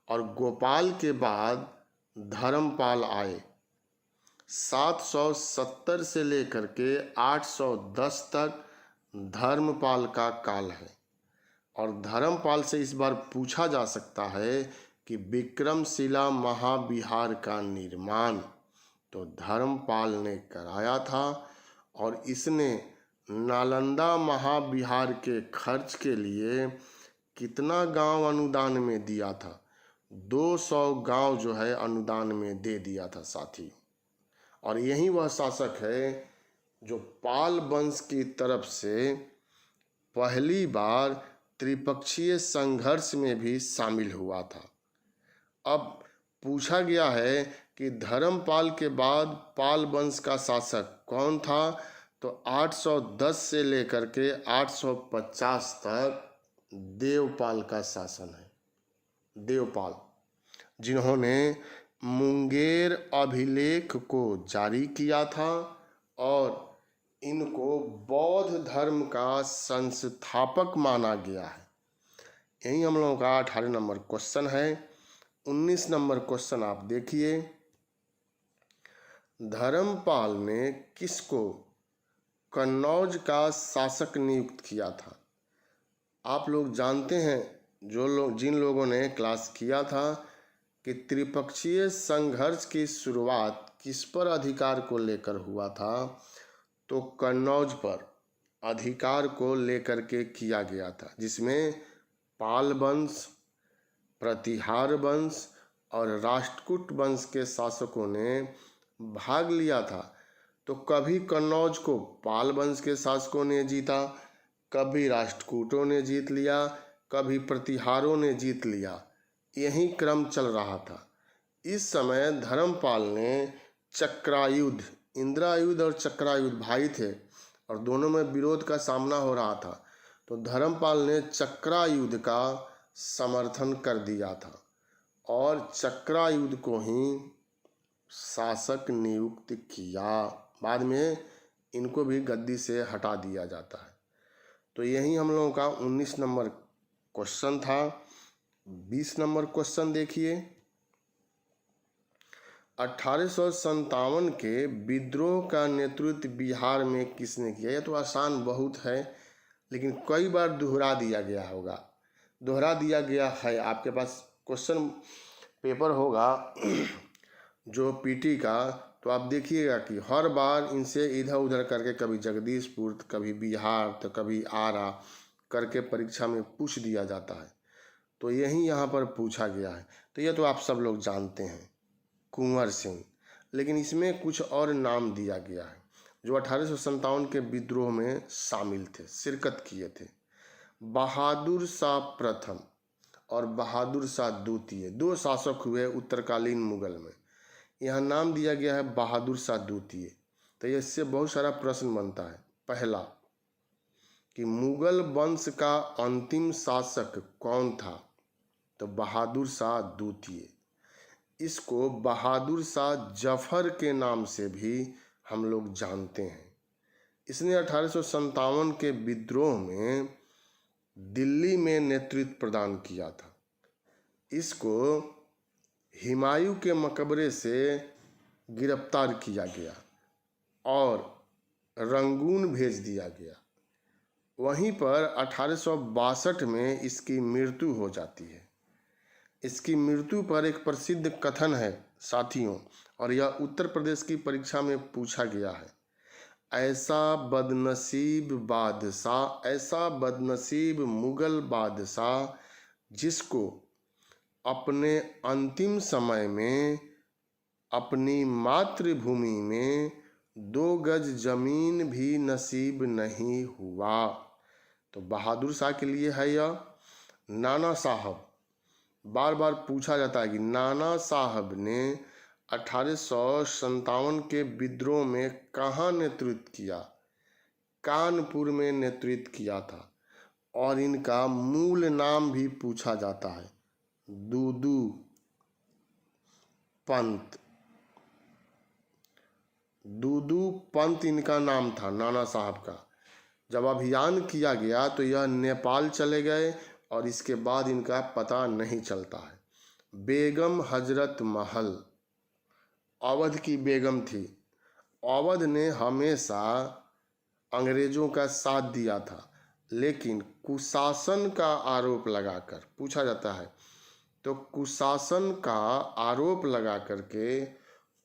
और गोपाल के बाद धर्मपाल आए। 770 से लेकर के 810 तक धर्मपाल का काल है। और धर्मपाल से इस बार पूछा जा सकता है कि विक्रमशिला महाविहार का निर्माण तो धर्मपाल ने कराया था और इसने नालंदा महाविहार के खर्च के लिए कितना गांव अनुदान में दिया था? 200 गांव जो है अनुदान में दे दिया था साथी। और यही वह शासक है जो पाल वंश की तरफ से पहली बार त्रिपक्षीय संघर्ष में भी शामिल हुआ था। अब पूछा गया है कि धर्मपाल के बाद पाल वंश का शासक कौन था? तो 810 से लेकर के 850 तक देवपाल का शासन है। देवपाल, जिन्होंने मुंगेर अभिलेख को जारी किया था और इनको बौद्ध धर्म का संस्थापक माना गया है। यही हम लोगों का 18 नंबर क्वेश्चन है। 19 नंबर क्वेश्चन आप देखिए। धर्मपाल ने किसको कन्नौज का शासक नियुक्त किया था? आप लोग जानते हैं, जिन लोगों ने क्लास किया था, कि त्रिपक्षीय संघर्ष की शुरुआत किस पर अधिकार को लेकर हुआ था? तो कन्नौज पर अधिकार को लेकर के किया गया था, जिसमें पाल वंश, प्रतिहार वंश और राष्ट्रकूट वंश के शासकों ने भाग लिया था। तो कभी कन्नौज को पाल वंश के शासकों ने जीता, कभी राष्ट्रकूटों ने जीत लिया, कभी प्रतिहारों ने जीत लिया। यही क्रम चल रहा था। इस समय धर्मपाल ने चक्रायुध, इंद्रायुध और चक्रायुध भाई थे और दोनों में विरोध का सामना हो रहा था। तो धर्मपाल ने चक्रायुध का समर्थन कर दिया था और चक्रायुध को ही शासक नियुक्त किया। बाद में इनको भी गद्दी से हटा दिया जाता है। तो यही हम लोगों का 19 नंबर क्वेश्चन था। 20 नंबर क्वेश्चन देखिए। 1857 के विद्रोह का नेतृत्व बिहार में किसने किया? यह तो आसान बहुत है, लेकिन कई बार दोहरा दिया गया होगा, दोहरा दिया गया है। आपके पास क्वेश्चन पेपर होगा जो पीटी का, तो आप देखिएगा कि हर बार इनसे इधर उधर करके कभी जगदीशपुर, तो कभी बिहार, तो कभी आरा करके परीक्षा में पूछ दिया जाता है। तो यही यहाँ पर पूछा गया है। तो यह तो आप सब लोग जानते हैं, कुंवर सिंह। लेकिन इसमें कुछ और नाम दिया गया है जो 1857 के विद्रोह में शामिल थे, शिरकत किए थे। बहादुर शाह प्रथम और बहादुर शाह द्वितीय, दो शासक हुए उत्तरकालीन मुगल में। यहाँ नाम दिया गया है बहादुर शाह द्वितीय। तो इससे बहुत सारा प्रश्न बनता है। पहला कि मुगल वंश का अंतिम शासक कौन था? तो बहादुर शाह द्वितीय। इसको बहादुर शाह जफर के नाम से भी हम लोग जानते हैं। इसने 1857 के विद्रोह में दिल्ली में नेतृत्व प्रदान किया था। इसको हुमायूं के मकबरे से गिरफ्तार किया गया और रंगून भेज दिया गया। वहीं पर 1862 में इसकी मृत्यु हो जाती है। इसकी मृत्यु पर एक प्रसिद्ध कथन है साथियों, और यह उत्तर प्रदेश की परीक्षा में पूछा गया है। ऐसा बदनसीब बादशाह, ऐसा बदनसीब मुगल बादशाह जिसको अपने अंतिम समय में अपनी मातृभूमि में 2 गज जमीन भी नसीब नहीं हुआ। तो बहादुर शाह के लिए है यह। नाना साहब, बार बार पूछा जाता है कि नाना साहब ने 1857 के विद्रोह में कहाँ नेतृत्व किया? कानपुर में नेतृत्व किया था। और इनका मूल नाम भी पूछा जाता है, दूदू पंत। दूदू पंत इनका नाम था, नाना साहब का। जब अभियान किया गया तो यह नेपाल चले गए और इसके बाद इनका पता नहीं चलता है। बेगम हजरत महल अवध की बेगम थी। अवध ने हमेशा अंग्रेजों का साथ दिया था, लेकिन कुशासन का आरोप लगाकर पूछा जाता है। तो कुशासन का आरोप लगा करके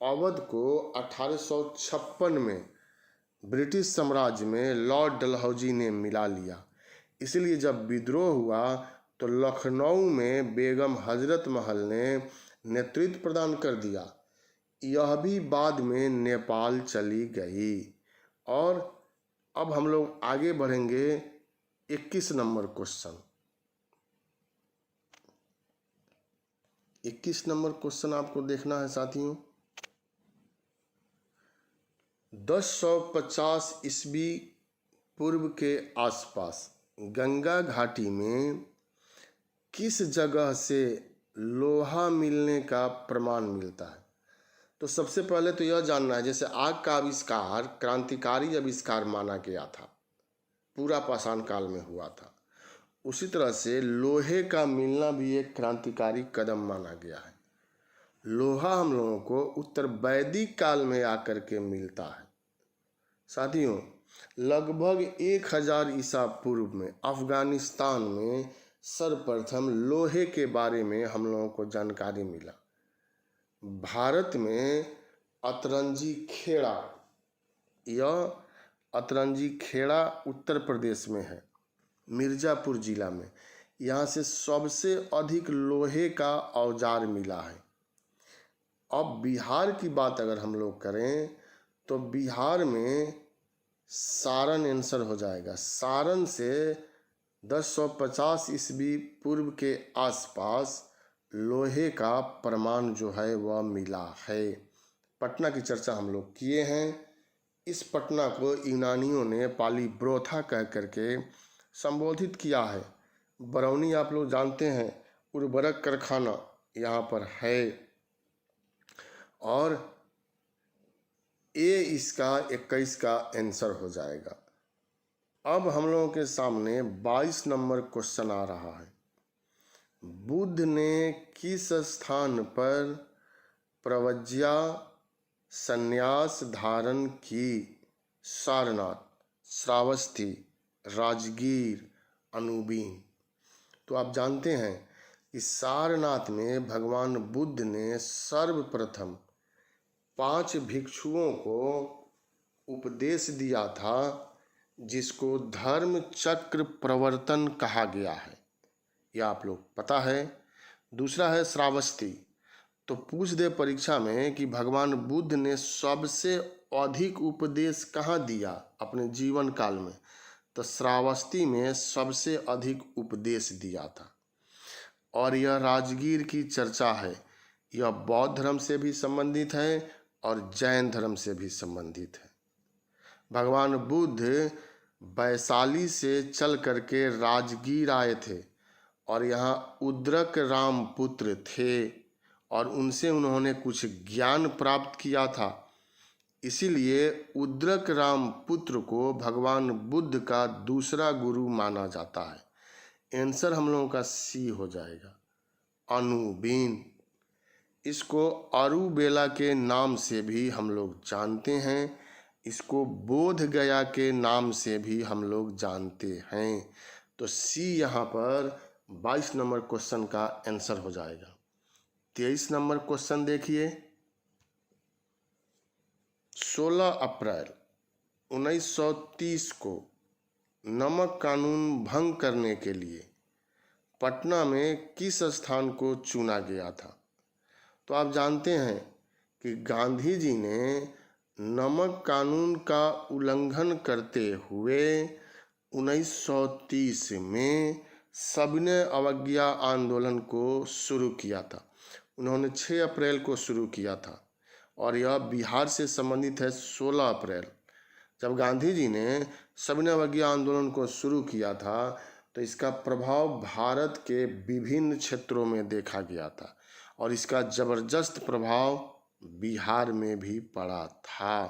अवध को 1856 में ब्रिटिश साम्राज्य में लॉर्ड डलहौजी ने मिला लिया। इसलिए जब विद्रोह हुआ तो लखनऊ में बेगम हजरत महल ने नेतृत्व प्रदान कर दिया। यह भी बाद में नेपाल चली गई। और अब हम लोग आगे बढ़ेंगे 21 नंबर क्वेश्चन। 21 नंबर क्वेश्चन आपको देखना है साथियों। 1050 ईस्वी पूर्व के आसपास गंगा घाटी में किस जगह से लोहा मिलने का प्रमाण मिलता है? तो सबसे पहले तो यह जानना है, जैसे आग का आविष्कार क्रांतिकारी आविष्कार माना गया था, पूरा पाषाण काल में हुआ था, उसी तरह से लोहे का मिलना भी एक क्रांतिकारी कदम माना गया है। लोहा हम लोगों को उत्तर वैदिक काल में आकर के मिलता है। साथियों, लगभग 1000 ईसा पूर्व में अफगानिस्तान में सर्वप्रथम लोहे के बारे में हम लोगों को जानकारी मिला। भारत में अतरंजी खेड़ा, यह अतरंजी खेड़ा उत्तर प्रदेश में है, मिर्ज़ापुर जिला में। यहाँ से सबसे अधिक लोहे का औजार मिला है। अब बिहार की बात अगर हम लोग करें तो बिहार में सारण आंसर हो जाएगा। सारण से 1050 ईस्वी पूर्व के आसपास लोहे का प्रमाण जो है वह मिला है। पटना की चर्चा हम लोग किए हैं। इस पटना को यूनानियों ने पाली ब्रोथा कह करके संबोधित किया है। बरौनी आप लोग जानते हैं, उर्वरक कारखाना यहाँ पर है। और ये इसका 21 का आंसर हो जाएगा। अब हम लोगों के सामने 22 नंबर क्वेश्चन आ रहा है। बुद्ध ने किस स्थान पर प्रव्रज्या संन्यास धारण की? सारनाथ, श्रावस्ती, राजगीर, अनूबीन। तो आप जानते हैं कि सारनाथ में भगवान बुद्ध ने सर्वप्रथम 5 भिक्षुओं को उपदेश दिया था, जिसको धर्म चक्र प्रवर्तन कहा गया है। यह आप लोग पता है। दूसरा है श्रावस्ती। तो पूछ दे परीक्षा में कि भगवान बुद्ध ने सबसे अधिक उपदेश कहाँ दिया अपने जीवन काल में, तो श्रावस्ती में सबसे अधिक उपदेश दिया था। और यह राजगीर की चर्चा है। यह बौद्ध धर्म से भी संबंधित है और जैन धर्म से भी संबंधित है। भगवान बुद्ध वैशाली से चल करके राजगीर आए थे और यहाँ उद्रक राम पुत्र थे और उनसे उन्होंने कुछ ज्ञान प्राप्त किया था। इसीलिए उद्रक राम पुत्र को भगवान बुद्ध का दूसरा गुरु माना जाता है। आंसर हम लोगों का सी हो जाएगा, अनूबीन। इसको अरुबेला के नाम से भी हम लोग जानते हैं। इसको बोध गया के नाम से भी हम लोग जानते हैं। तो सी यहाँ पर 22 नंबर क्वेश्चन का आंसर हो जाएगा। 23 नंबर क्वेश्चन देखिए। 16 अप्रैल 1930 को नमक कानून भंग करने के लिए पटना में किस स्थान को चुना गया था? तो आप जानते हैं कि गांधी जी ने नमक कानून का उल्लंघन करते हुए 1930 में सविनय अवज्ञा आंदोलन को शुरू किया था। उन्होंने 6 अप्रैल को शुरू किया था और यह बिहार से संबंधित है। 16 अप्रैल जब गांधी जी ने सविनय अवज्ञा आंदोलन को शुरू किया था तो इसका प्रभाव भारत के विभिन्न क्षेत्रों में देखा गया था और इसका जबरदस्त प्रभाव बिहार में भी पड़ा था।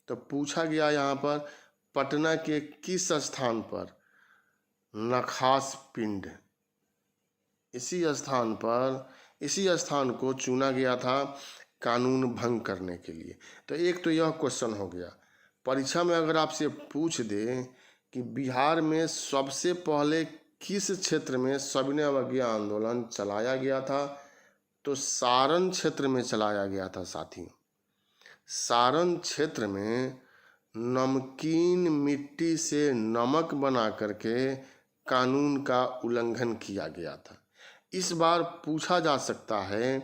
तो पूछा गया यहाँ पर पटना के किस स्थान पर नखास पिंड, इसी स्थान को चुना गया था कानून भंग करने के लिए। तो एक तो यह क्वेश्चन हो गया। परीक्षा में अगर आपसे पूछ दे कि बिहार में सबसे पहले किस क्षेत्र में सविनय अवज्ञा आंदोलन चलाया गया था, तो सारण क्षेत्र में चलाया गया था साथियों। सारण क्षेत्र में नमकीन मिट्टी से नमक बना करके कानून का उल्लंघन किया गया था। इस बार पूछा जा सकता है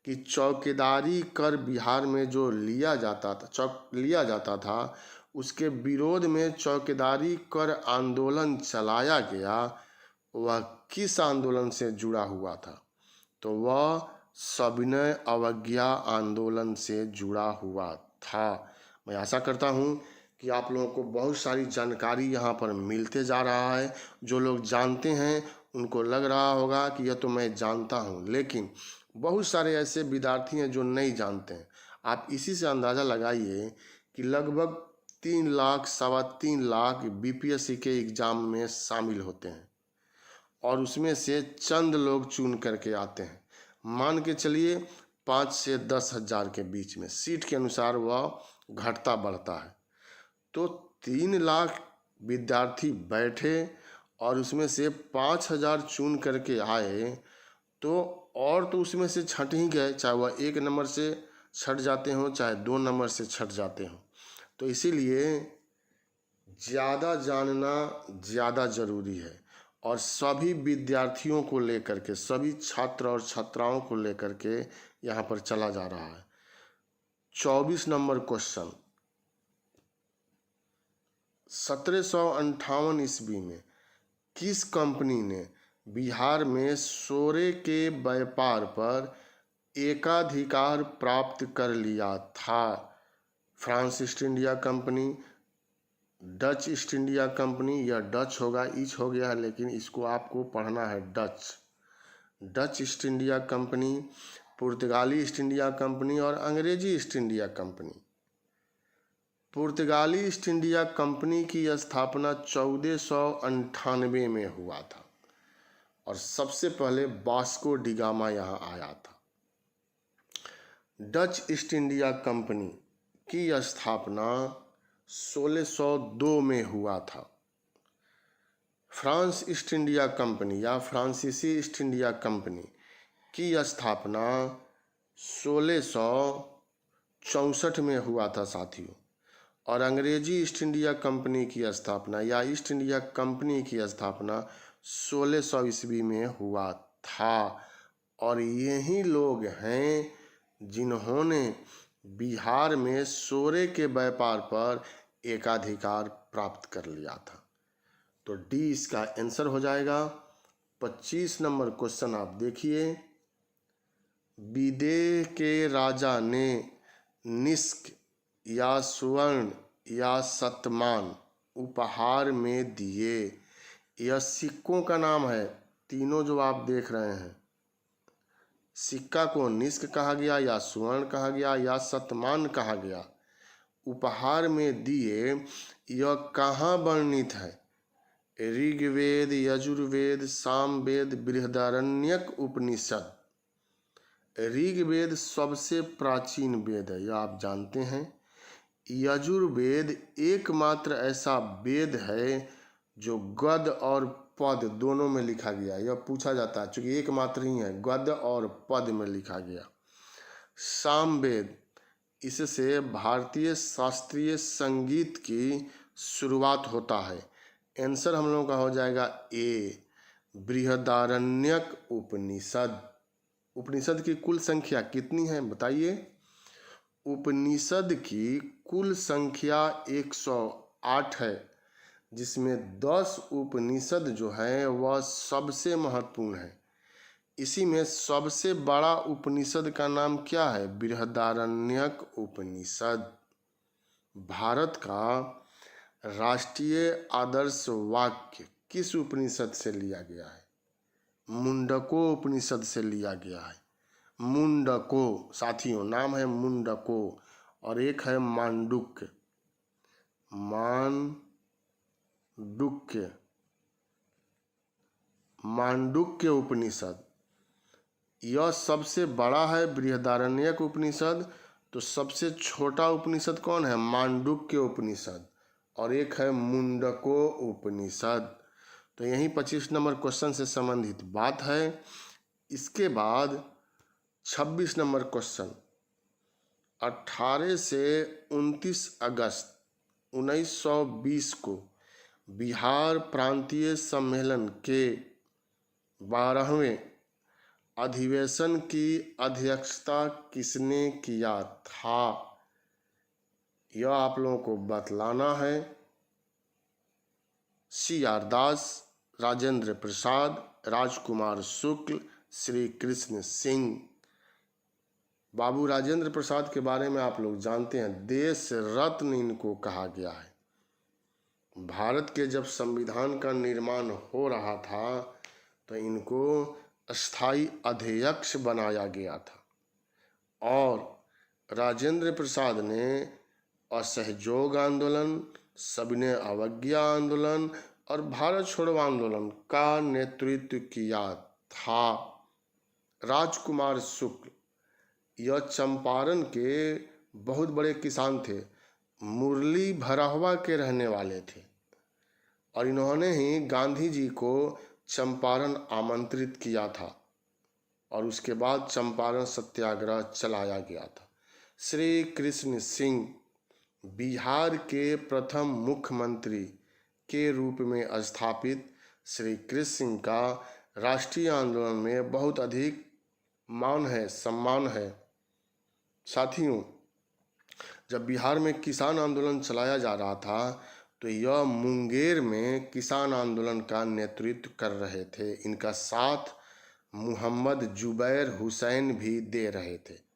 कि चौकीदारी कर बिहार में जो लिया जाता था उसके विरोध में चौकीदारी कर आंदोलन चलाया गया, वह किस आंदोलन से जुड़ा हुआ था? तो वह सविनय अवज्ञा आंदोलन से जुड़ा हुआ था। मैं आशा करता हूँ कि आप लोगों को बहुत सारी जानकारी यहाँ पर मिलते जा रहा है। जो लोग जानते हैं उनको लग रहा होगा कि यह तो मैं जानता हूँ, लेकिन बहुत सारे ऐसे विद्यार्थी हैं जो नहीं जानते हैं। आप इसी से अंदाज़ा लगाइए कि लगभग 3 लाख सवा 3 लाख बीपीएससी के एग्ज़ाम में शामिल होते हैं और उसमें से चंद लोग चुन करके आते हैं। मान के चलिए 5 से 10 हज़ार के बीच में, सीट के अनुसार वह घटता बढ़ता है। तो 3 लाख विद्यार्थी बैठे और उसमें से 5,000 चुन करके आए, तो और तो उसमें से छट ही गए, चाहे वह 1 नंबर से छट जाते हों चाहे 2 नंबर से छट जाते हों। तो इसीलिए ज़्यादा जानना ज़्यादा ज़रूरी है और सभी विद्यार्थियों को लेकर के, सभी छात्र और छात्राओं को लेकर के यहाँ पर चला जा रहा है। 24 नंबर क्वेश्चन। 1758 ईस्वी में किस कंपनी ने बिहार में सोरे के व्यापार पर एकाधिकार प्राप्त कर लिया था? France east India company, Dutch east India company, या डच होगा, ईच हो गया है लेकिन इसको आपको पढ़ना है डच ईस्ट इंडिया कंपनी, पुर्तगाली ईस्ट इंडिया कंपनी और अंग्रेजी ईस्ट इंडिया कंपनी। पुर्तगाली ईस्ट इंडिया कंपनी की स्थापना 1498 में हुआ था और सबसे पहले वास्को डी गामा यहाँ आया था। डच ईस्ट इंडिया कंपनी की स्थापना 1602 में हुआ था फ्रांस ईस्ट इंडिया कंपनी या फ्रांसीसी ईस्ट इंडिया कंपनी की स्थापना 1664 में हुआ था साथियों। और अंग्रेजी ईस्ट इंडिया कंपनी की स्थापना या ईस्ट इंडिया कंपनी की स्थापना 1600 ईस्वी में हुआ था। और यही लोग हैं जिन्होंने बिहार में सोरे के व्यापार पर एकाधिकार प्राप्त कर लिया था। तो डी इसका आंसर हो जाएगा। 25 नंबर क्वेश्चन आप देखिए। विदेह के राजा ने निष्क या स्वर्ण या शतमान उपहार में दिए। यह सिक्कों का नाम है, तीनों जो आप देख रहे हैं। सिक्का को निष्क कहा गया या स्वर्ण कहा गया या शतमान कहा गया। उपहार में दिए, यह कहाँ वर्णित है? ऋग्वेद, यजुर्वेद, सामवेद, बृहदारण्यक उपनिषद। ऋग्वेद सबसे प्राचीन वेद है, यह आप जानते हैं। यजुर्वेद एकमात्र ऐसा वेद है जो गद्य और पद दोनों में लिखा गया। यह पूछा जाता है क्योंकि एकमात्र ही है, गद्य और पद में लिखा गया। सामवेद, इससे भारतीय शास्त्रीय संगीत की शुरुआत होता है। आंसर हम लोगों का हो जाएगा ए, बृहदारण्यक उपनिषद। उपनिषद की कुल संख्या कितनी है बताइए? उपनिषद की कुल संख्या 108 है, जिसमें 10 उपनिषद जो है वह सबसे महत्वपूर्ण है। इसी में सबसे बड़ा उपनिषद का नाम क्या है? बृहदारण्यक उपनिषद। भारत का राष्ट्रीय आदर्श वाक्य किस उपनिषद से लिया गया है? मुंडको उपनिषद से लिया गया है। मुंडको साथियों, नाम है मुंडको, और एक है मांडुक्य। मांडुक्य उपनिषद, यह सबसे बड़ा है बृहदारण्यक उपनिषद। तो सबसे छोटा उपनिषद कौन है? मांडुक्य उपनिषद। और एक है मुंडको उपनिषद। तो यही 25 नंबर क्वेश्चन से संबंधित बात है। इसके बाद 26 नंबर क्वेश्चन, 18 से 29 अगस्त 1920 को बिहार प्रांतीय सम्मेलन के 12वें अधिवेशन की अध्यक्षता किसने किया था? यह आप लोगों को बतलाना है। CR दास, राजेंद्र प्रसाद, राजकुमार शुक्ल, श्री कृष्ण सिंह। बाबू राजेंद्र प्रसाद के बारे में आप लोग जानते हैं, देश रत्न इनको कहा गया है। भारत के जब संविधान का निर्माण हो रहा था तो इनको स्थायी अध्यक्ष बनाया गया था। और राजेंद्र प्रसाद ने असहयोग आंदोलन, सविनय अवज्ञा आंदोलन और भारत छोड़ो आंदोलन का नेतृत्व किया था। राजकुमार शुक्ल, यह चंपारण के बहुत बड़े किसान थे, मुरली भरहवा के रहने वाले थे। और इन्होंने ही गांधी जी को चंपारण आमंत्रित किया था और उसके बाद चंपारण सत्याग्रह चलाया गया था। श्री कृष्ण सिंह बिहार के प्रथम मुख्यमंत्री के रूप में स्थापित श्री कृष्ण सिंह का राष्ट्रीय आंदोलन में बहुत अधिक मान है, सम्मान है। साथियों, जब बिहार में किसान आंदोलन चलाया जा रहा था तो यह मुंगेर में किसान आंदोलन का नेतृत्व कर रहे थे। इनका साथ मोहम्मद जुबैर हुसैन भी दे रहे थे।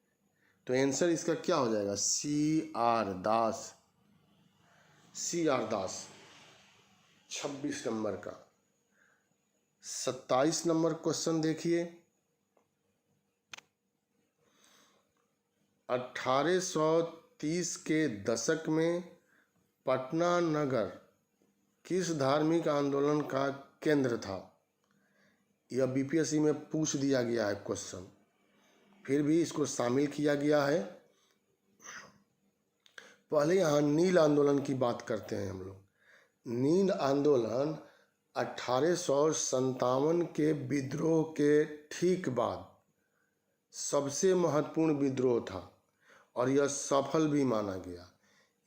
तो आंसर इसका क्या हो जाएगा? CR दास। CR दास 26 नंबर का। 27 नंबर क्वेश्चन देखिए। 1830 के दशक में पटना नगर किस धार्मिक आंदोलन का केंद्र था? यह BPSC में पूछ दिया गया है क्वेश्चन, फिर भी इसको शामिल किया गया है। पहले यहाँ नील आंदोलन की बात करते हैं हम लोग। नील आंदोलन 1857 के विद्रोह के ठीक बाद सबसे महत्वपूर्ण विद्रोह था और यह सफल भी माना गया।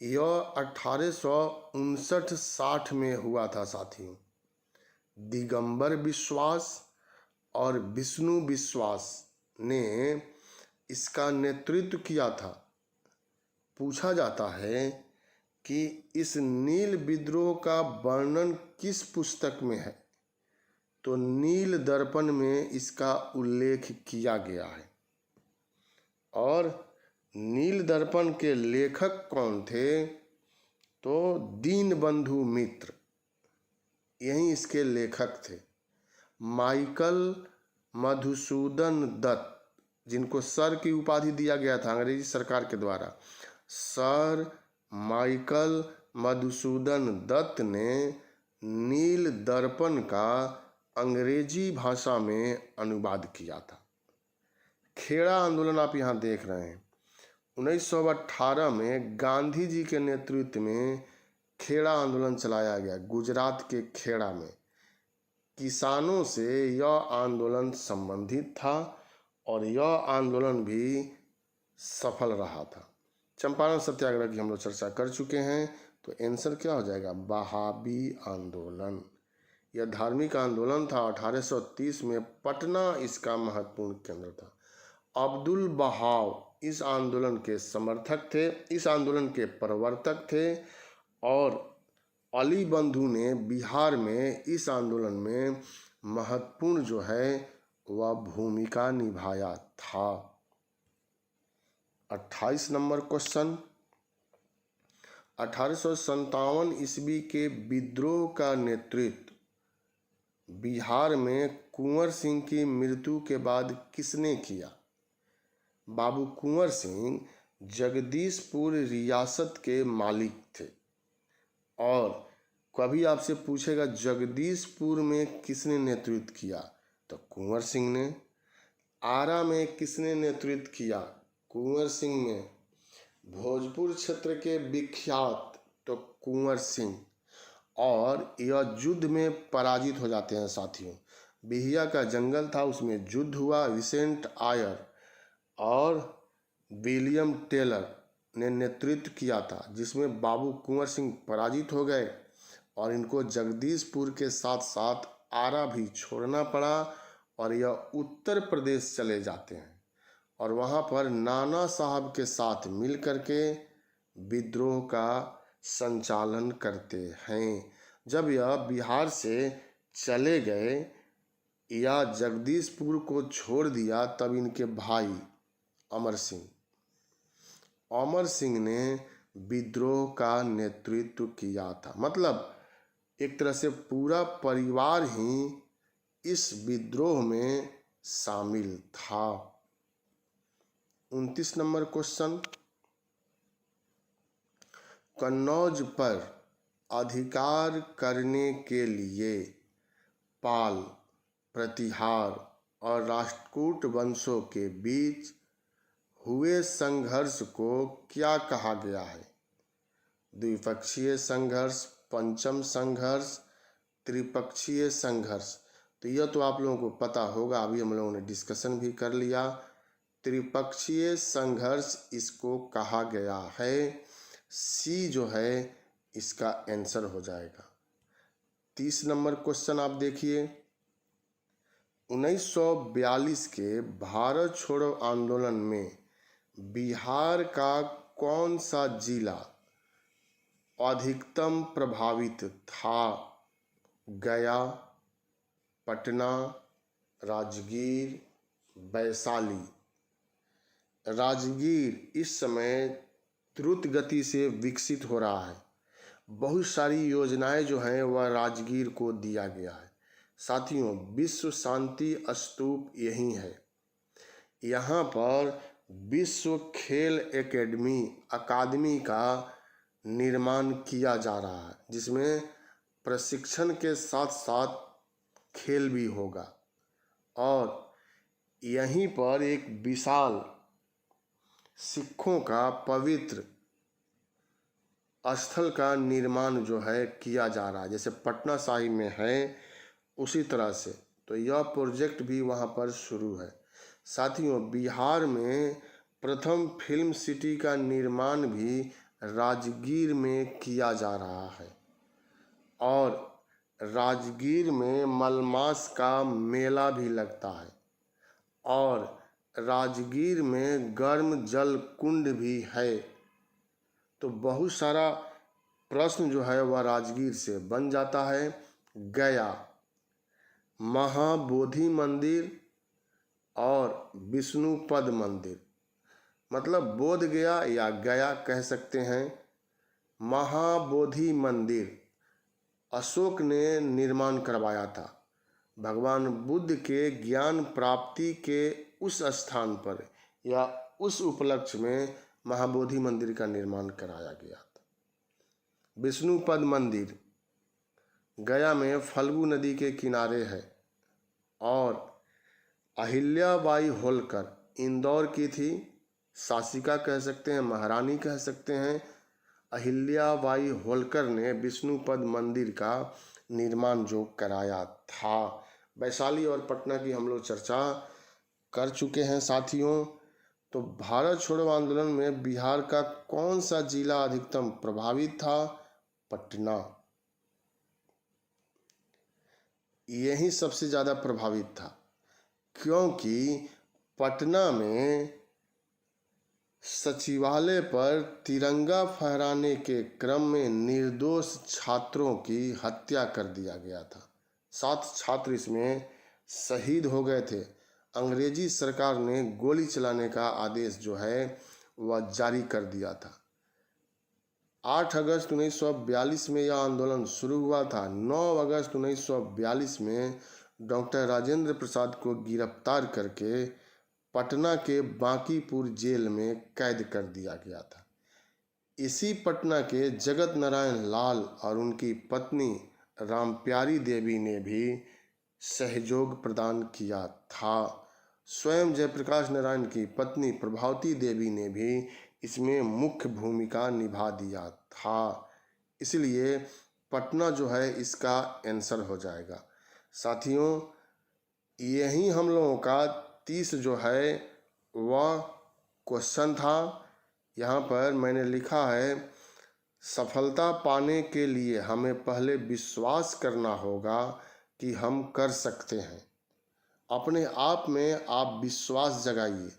यह 1859-60 में हुआ था साथियों। दिगंबर विश्वास और विष्णु विश्वास ने इसका नेतृत्व किया था। पूछा जाता है कि इस नील विद्रोह का वर्णन किस पुस्तक में है, तो नील दर्पण में इसका उल्लेख किया गया है। और नील दर्पण के लेखक कौन थे, तो दीनबंधु मित्र, यही इसके लेखक थे। माइकल मधुसूदन दत्त, जिनको सर की उपाधि दिया गया था अंग्रेजी सरकार के द्वारा, सर माइकल मधुसूदन दत्त ने नील दर्पण का अंग्रेजी भाषा में अनुवाद किया था। खेड़ा आंदोलन आप यहाँ देख रहे हैं। 1918 में गांधी जी के नेतृत्व में खेड़ा आंदोलन चलाया गया गुजरात के खेड़ा में। किसानों से यह आंदोलन संबंधित था और यह आंदोलन भी सफल रहा था। चंपारण सत्याग्रह की हम लोग चर्चा कर चुके हैं, तो आंसर क्या हो जाएगा, वहाबी आंदोलन। यह धार्मिक आंदोलन था। 1830 में पटना इसका महत्वपूर्ण केंद्र था। अब्दुल बहाव इस आंदोलन के समर्थक थे, इस आंदोलन के प्रवर्तक थे, और अली बंधु ने बिहार में इस आंदोलन में महत्वपूर्ण जो है वह भूमिका निभाया था। 28 नंबर क्वेश्चन, 1857 ईस्वी के विद्रोह का नेतृत्व बिहार में कुंवर सिंह की मृत्यु के बाद किसने किया? बाबू कुंवर सिंह जगदीशपुर रियासत के मालिक थे। और कभी आपसे पूछेगा जगदीशपुर में किसने नेतृत्व किया, तो कुंवर सिंह ने। आरा में किसने नेतृत्व किया? कुंवर सिंह ने। भोजपुर क्षेत्र के विख्यात, तो कुंवर सिंह। और यह युद्ध में पराजित हो जाते हैं साथियों। बिहिया का जंगल था, उसमें युद्ध हुआ। विसेंट आयर और विलियम टेलर ने नेतृत्व किया था, जिसमें बाबू कुंवर सिंह पराजित हो गए और इनको जगदीशपुर के साथ साथ आरा भी छोड़ना पड़ा और यह उत्तर प्रदेश चले जाते हैं और वहाँ पर नाना साहब के साथ मिल करके विद्रोह का संचालन करते हैं। जब यह बिहार से चले गए या जगदीशपुर को छोड़ दिया, तब इनके भाई अमर सिंह ने विद्रोह का नेतृत्व किया था। मतलब एक तरह से पूरा परिवार ही इस विद्रोह में शामिल था। 29 नंबर क्वेश्चन, कन्नौज पर अधिकार करने के लिए पाल, प्रतिहार और राष्ट्रकूट वंशों के बीच हुए संघर्ष को क्या कहा गया है? द्विपक्षीय संघर्ष, पंचम संघर्ष, त्रिपक्षीय संघर्ष। तो यह तो आप लोगों को पता होगा, अभी हम लोगों ने डिस्कशन भी कर लिया। त्रिपक्षीय संघर्ष इसको कहा गया है। सी जो है इसका आंसर हो जाएगा। 30 नंबर क्वेश्चन आप देखिए, 1942 के भारत छोड़ो आंदोलन में बिहार का कौन सा जिला अधिकतम प्रभावित था? गया, पटना, राजगीर, वैशाली। राजगीर इस समय द्रुत गति से विकसित हो रहा है। बहुत सारी योजनाएं जो हैं वह राजगीर को दिया गया है। साथियों, विश्व शांति स्तूप यही है। यहाँ पर विश्व खेल अकादमी का निर्माण किया जा रहा है, जिसमें प्रशिक्षण के साथ साथ खेल भी होगा। और यहीं पर एक विशाल सिखों का पवित्र स्थल का निर्माण जो है किया जा रहा है, जैसे पटना साहिब में है उसी तरह से। तो यह प्रोजेक्ट भी वहाँ पर शुरू है। साथियों, बिहार में प्रथम फिल्म सिटी का निर्माण भी राजगीर में किया जा रहा है और राजगीर में मलमास का मेला भी लगता है और राजगीर में गर्म जल कुंड भी है। तो बहुत सारा प्रश्न जो है वह राजगीर से बन जाता है। गया, महाबोधि मंदिर और विष्णुपद मंदिर, मतलब बोध गया या गया कह सकते हैं। महाबोधि मंदिर अशोक ने निर्माण करवाया था। भगवान बुद्ध के ज्ञान प्राप्ति के उस स्थान पर या उस उपलक्ष्य में महाबोधि मंदिर का निर्माण कराया गया था। विष्णुपद मंदिर गया में फल्गु नदी के किनारे है और अहिल्याबाई होलकर इंदौर की थी, शासिका कह सकते हैं, महारानी कह सकते हैं। अहिल्याबाई होलकर ने विष्णुपद मंदिर का निर्माण जो कराया था। वैशाली और पटना की हम लोग चर्चा कर चुके हैं साथियों। तो भारत छोड़ो आंदोलन में बिहार का कौन सा जिला अधिकतम प्रभावित था? पटना, यही सबसे ज़्यादा प्रभावित था, क्योंकि पटना में सचिवालय पर तिरंगा फहराने के क्रम में निर्दोष छात्रों की हत्या कर दिया गया था। 7 छात्र इसमें शहीद हो गए थे। अंग्रेजी सरकार ने गोली चलाने का आदेश जो है वह जारी कर दिया था। 8 अगस्त 1942 में यह आंदोलन शुरू हुआ था। 9 अगस्त 1942 में डॉक्टर राजेंद्र प्रसाद को गिरफ्तार करके पटना के बांकीपुर जेल में कैद कर दिया गया था। इसी पटना के जगत नारायण लाल और उनकी पत्नी रामप्यारी देवी ने भी सहयोग प्रदान किया था। स्वयं जयप्रकाश नारायण की पत्नी प्रभावती देवी ने भी इसमें मुख्य भूमिका निभा दिया था। इसलिए पटना जो है इसका आंसर हो जाएगा। साथियों, यही हम लोगों का 30 जो है वह क्वेश्चन था। यहाँ पर मैंने लिखा है, सफलता पाने के लिए हमें पहले विश्वास करना होगा कि हम कर सकते हैं। अपने आप में आप विश्वास जगाइए,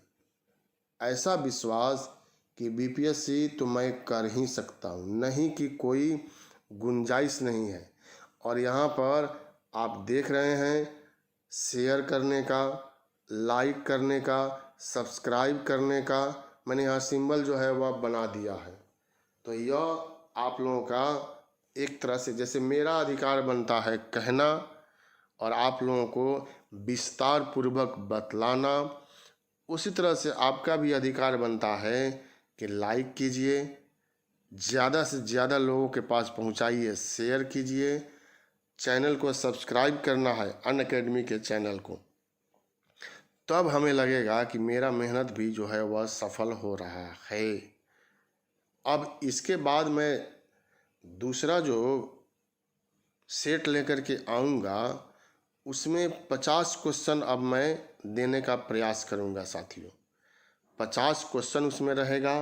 ऐसा विश्वास कि बीपीएससी तो मैं कर ही सकता हूँ, नहीं कि कोई गुंजाइश नहीं है। और यहाँ पर आप देख रहे हैं शेयर करने का, लाइक करने का, सब्सक्राइब करने का मैंने यहाँ सिंबल जो है वह बना दिया है। तो यह आप लोगों का एक तरह से जैसे मेरा अधिकार बनता है कहना और आप लोगों को विस्तार पूर्वक बतलाना, उसी तरह से आपका भी अधिकार बनता है कि लाइक कीजिए, ज़्यादा से ज़्यादा लोगों के पास पहुंचाइए, शेयर कीजिए, चैनल को सब्सक्राइब करना है अनअकैडमी के चैनल को। तब हमें लगेगा कि मेरा मेहनत भी जो है वह सफल हो रहा है। अब इसके बाद मैं दूसरा जो सेट लेकर के आऊँगा उसमें 50 क्वेश्चन अब मैं देने का प्रयास करूँगा साथियों। 50 क्वेश्चन उसमें रहेगा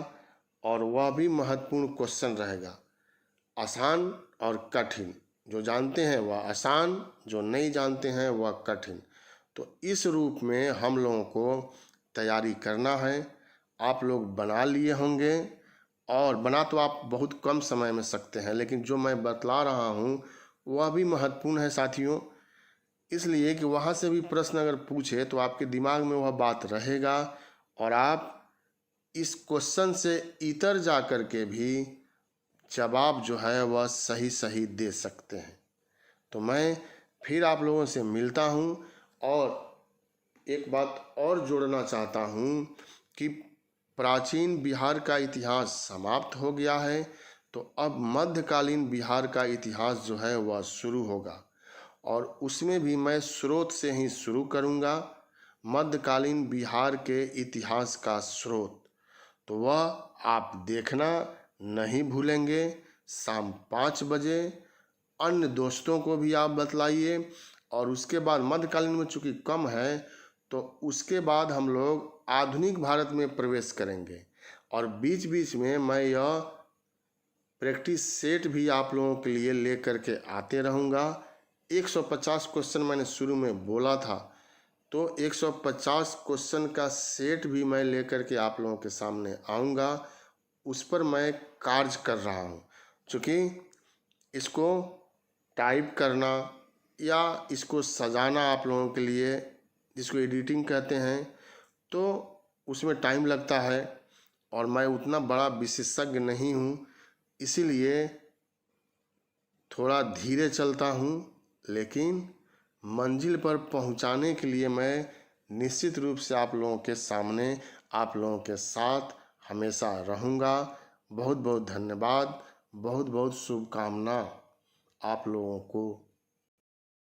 और वह भी महत्वपूर्ण क्वेश्चन रहेगा, आसान और कठिन। जो जानते हैं वह आसान, जो नहीं जानते हैं वह कठिन। तो इस रूप में हम लोगों को तैयारी करना है। आप लोग बना लिए होंगे और बना तो आप बहुत कम समय में सकते हैं, लेकिन जो मैं बतला रहा हूँ वह भी महत्वपूर्ण है साथियों, इसलिए कि वहाँ से भी प्रश्न अगर पूछे तो आपके दिमाग में वह बात रहेगा और आप इस क्वेश्चन से इतर जा कर के भी जवाब जो है वह सही सही दे सकते हैं। तो मैं फिर आप लोगों से मिलता हूँ और एक बात और जोड़ना चाहता हूँ कि प्राचीन बिहार का इतिहास समाप्त हो गया है, तो अब मध्यकालीन बिहार का इतिहास जो है वह शुरू होगा और उसमें भी मैं स्रोत से ही शुरू करूँगा। मध्यकालीन बिहार के इतिहास का स्रोत तो वह आप देखना नहीं भूलेंगे। शाम 5 बजे। अन्य दोस्तों को भी आप बतलाइए। और उसके बाद मध्यकालीन में चूँकि कम है, तो उसके बाद हम लोग आधुनिक भारत में प्रवेश करेंगे। और बीच बीच में मैं यह प्रैक्टिस सेट भी आप लोगों के लिए ले करके आते रहूँगा। 150 क्वेश्चन मैंने शुरू में बोला था, तो 150 क्वेश्चन का सेट भी मैं लेकर के आप लोगों के सामने आऊँगा। उस पर मैं कार्य कर रहा हूँ, चूँकि इसको टाइप करना या इसको सजाना आप लोगों के लिए, जिसको एडिटिंग कहते हैं, तो उसमें टाइम लगता है और मैं उतना बड़ा विशेषज्ञ नहीं हूँ, इसीलिए थोड़ा धीरे चलता हूँ। लेकिन मंजिल पर पहुँचाने के लिए मैं निश्चित रूप से आप लोगों के सामने, आप लोगों के साथ हमेशा रहूँगा। बहुत बहुत धन्यवाद, बहुत बहुत शुभकामना आप लोगों को।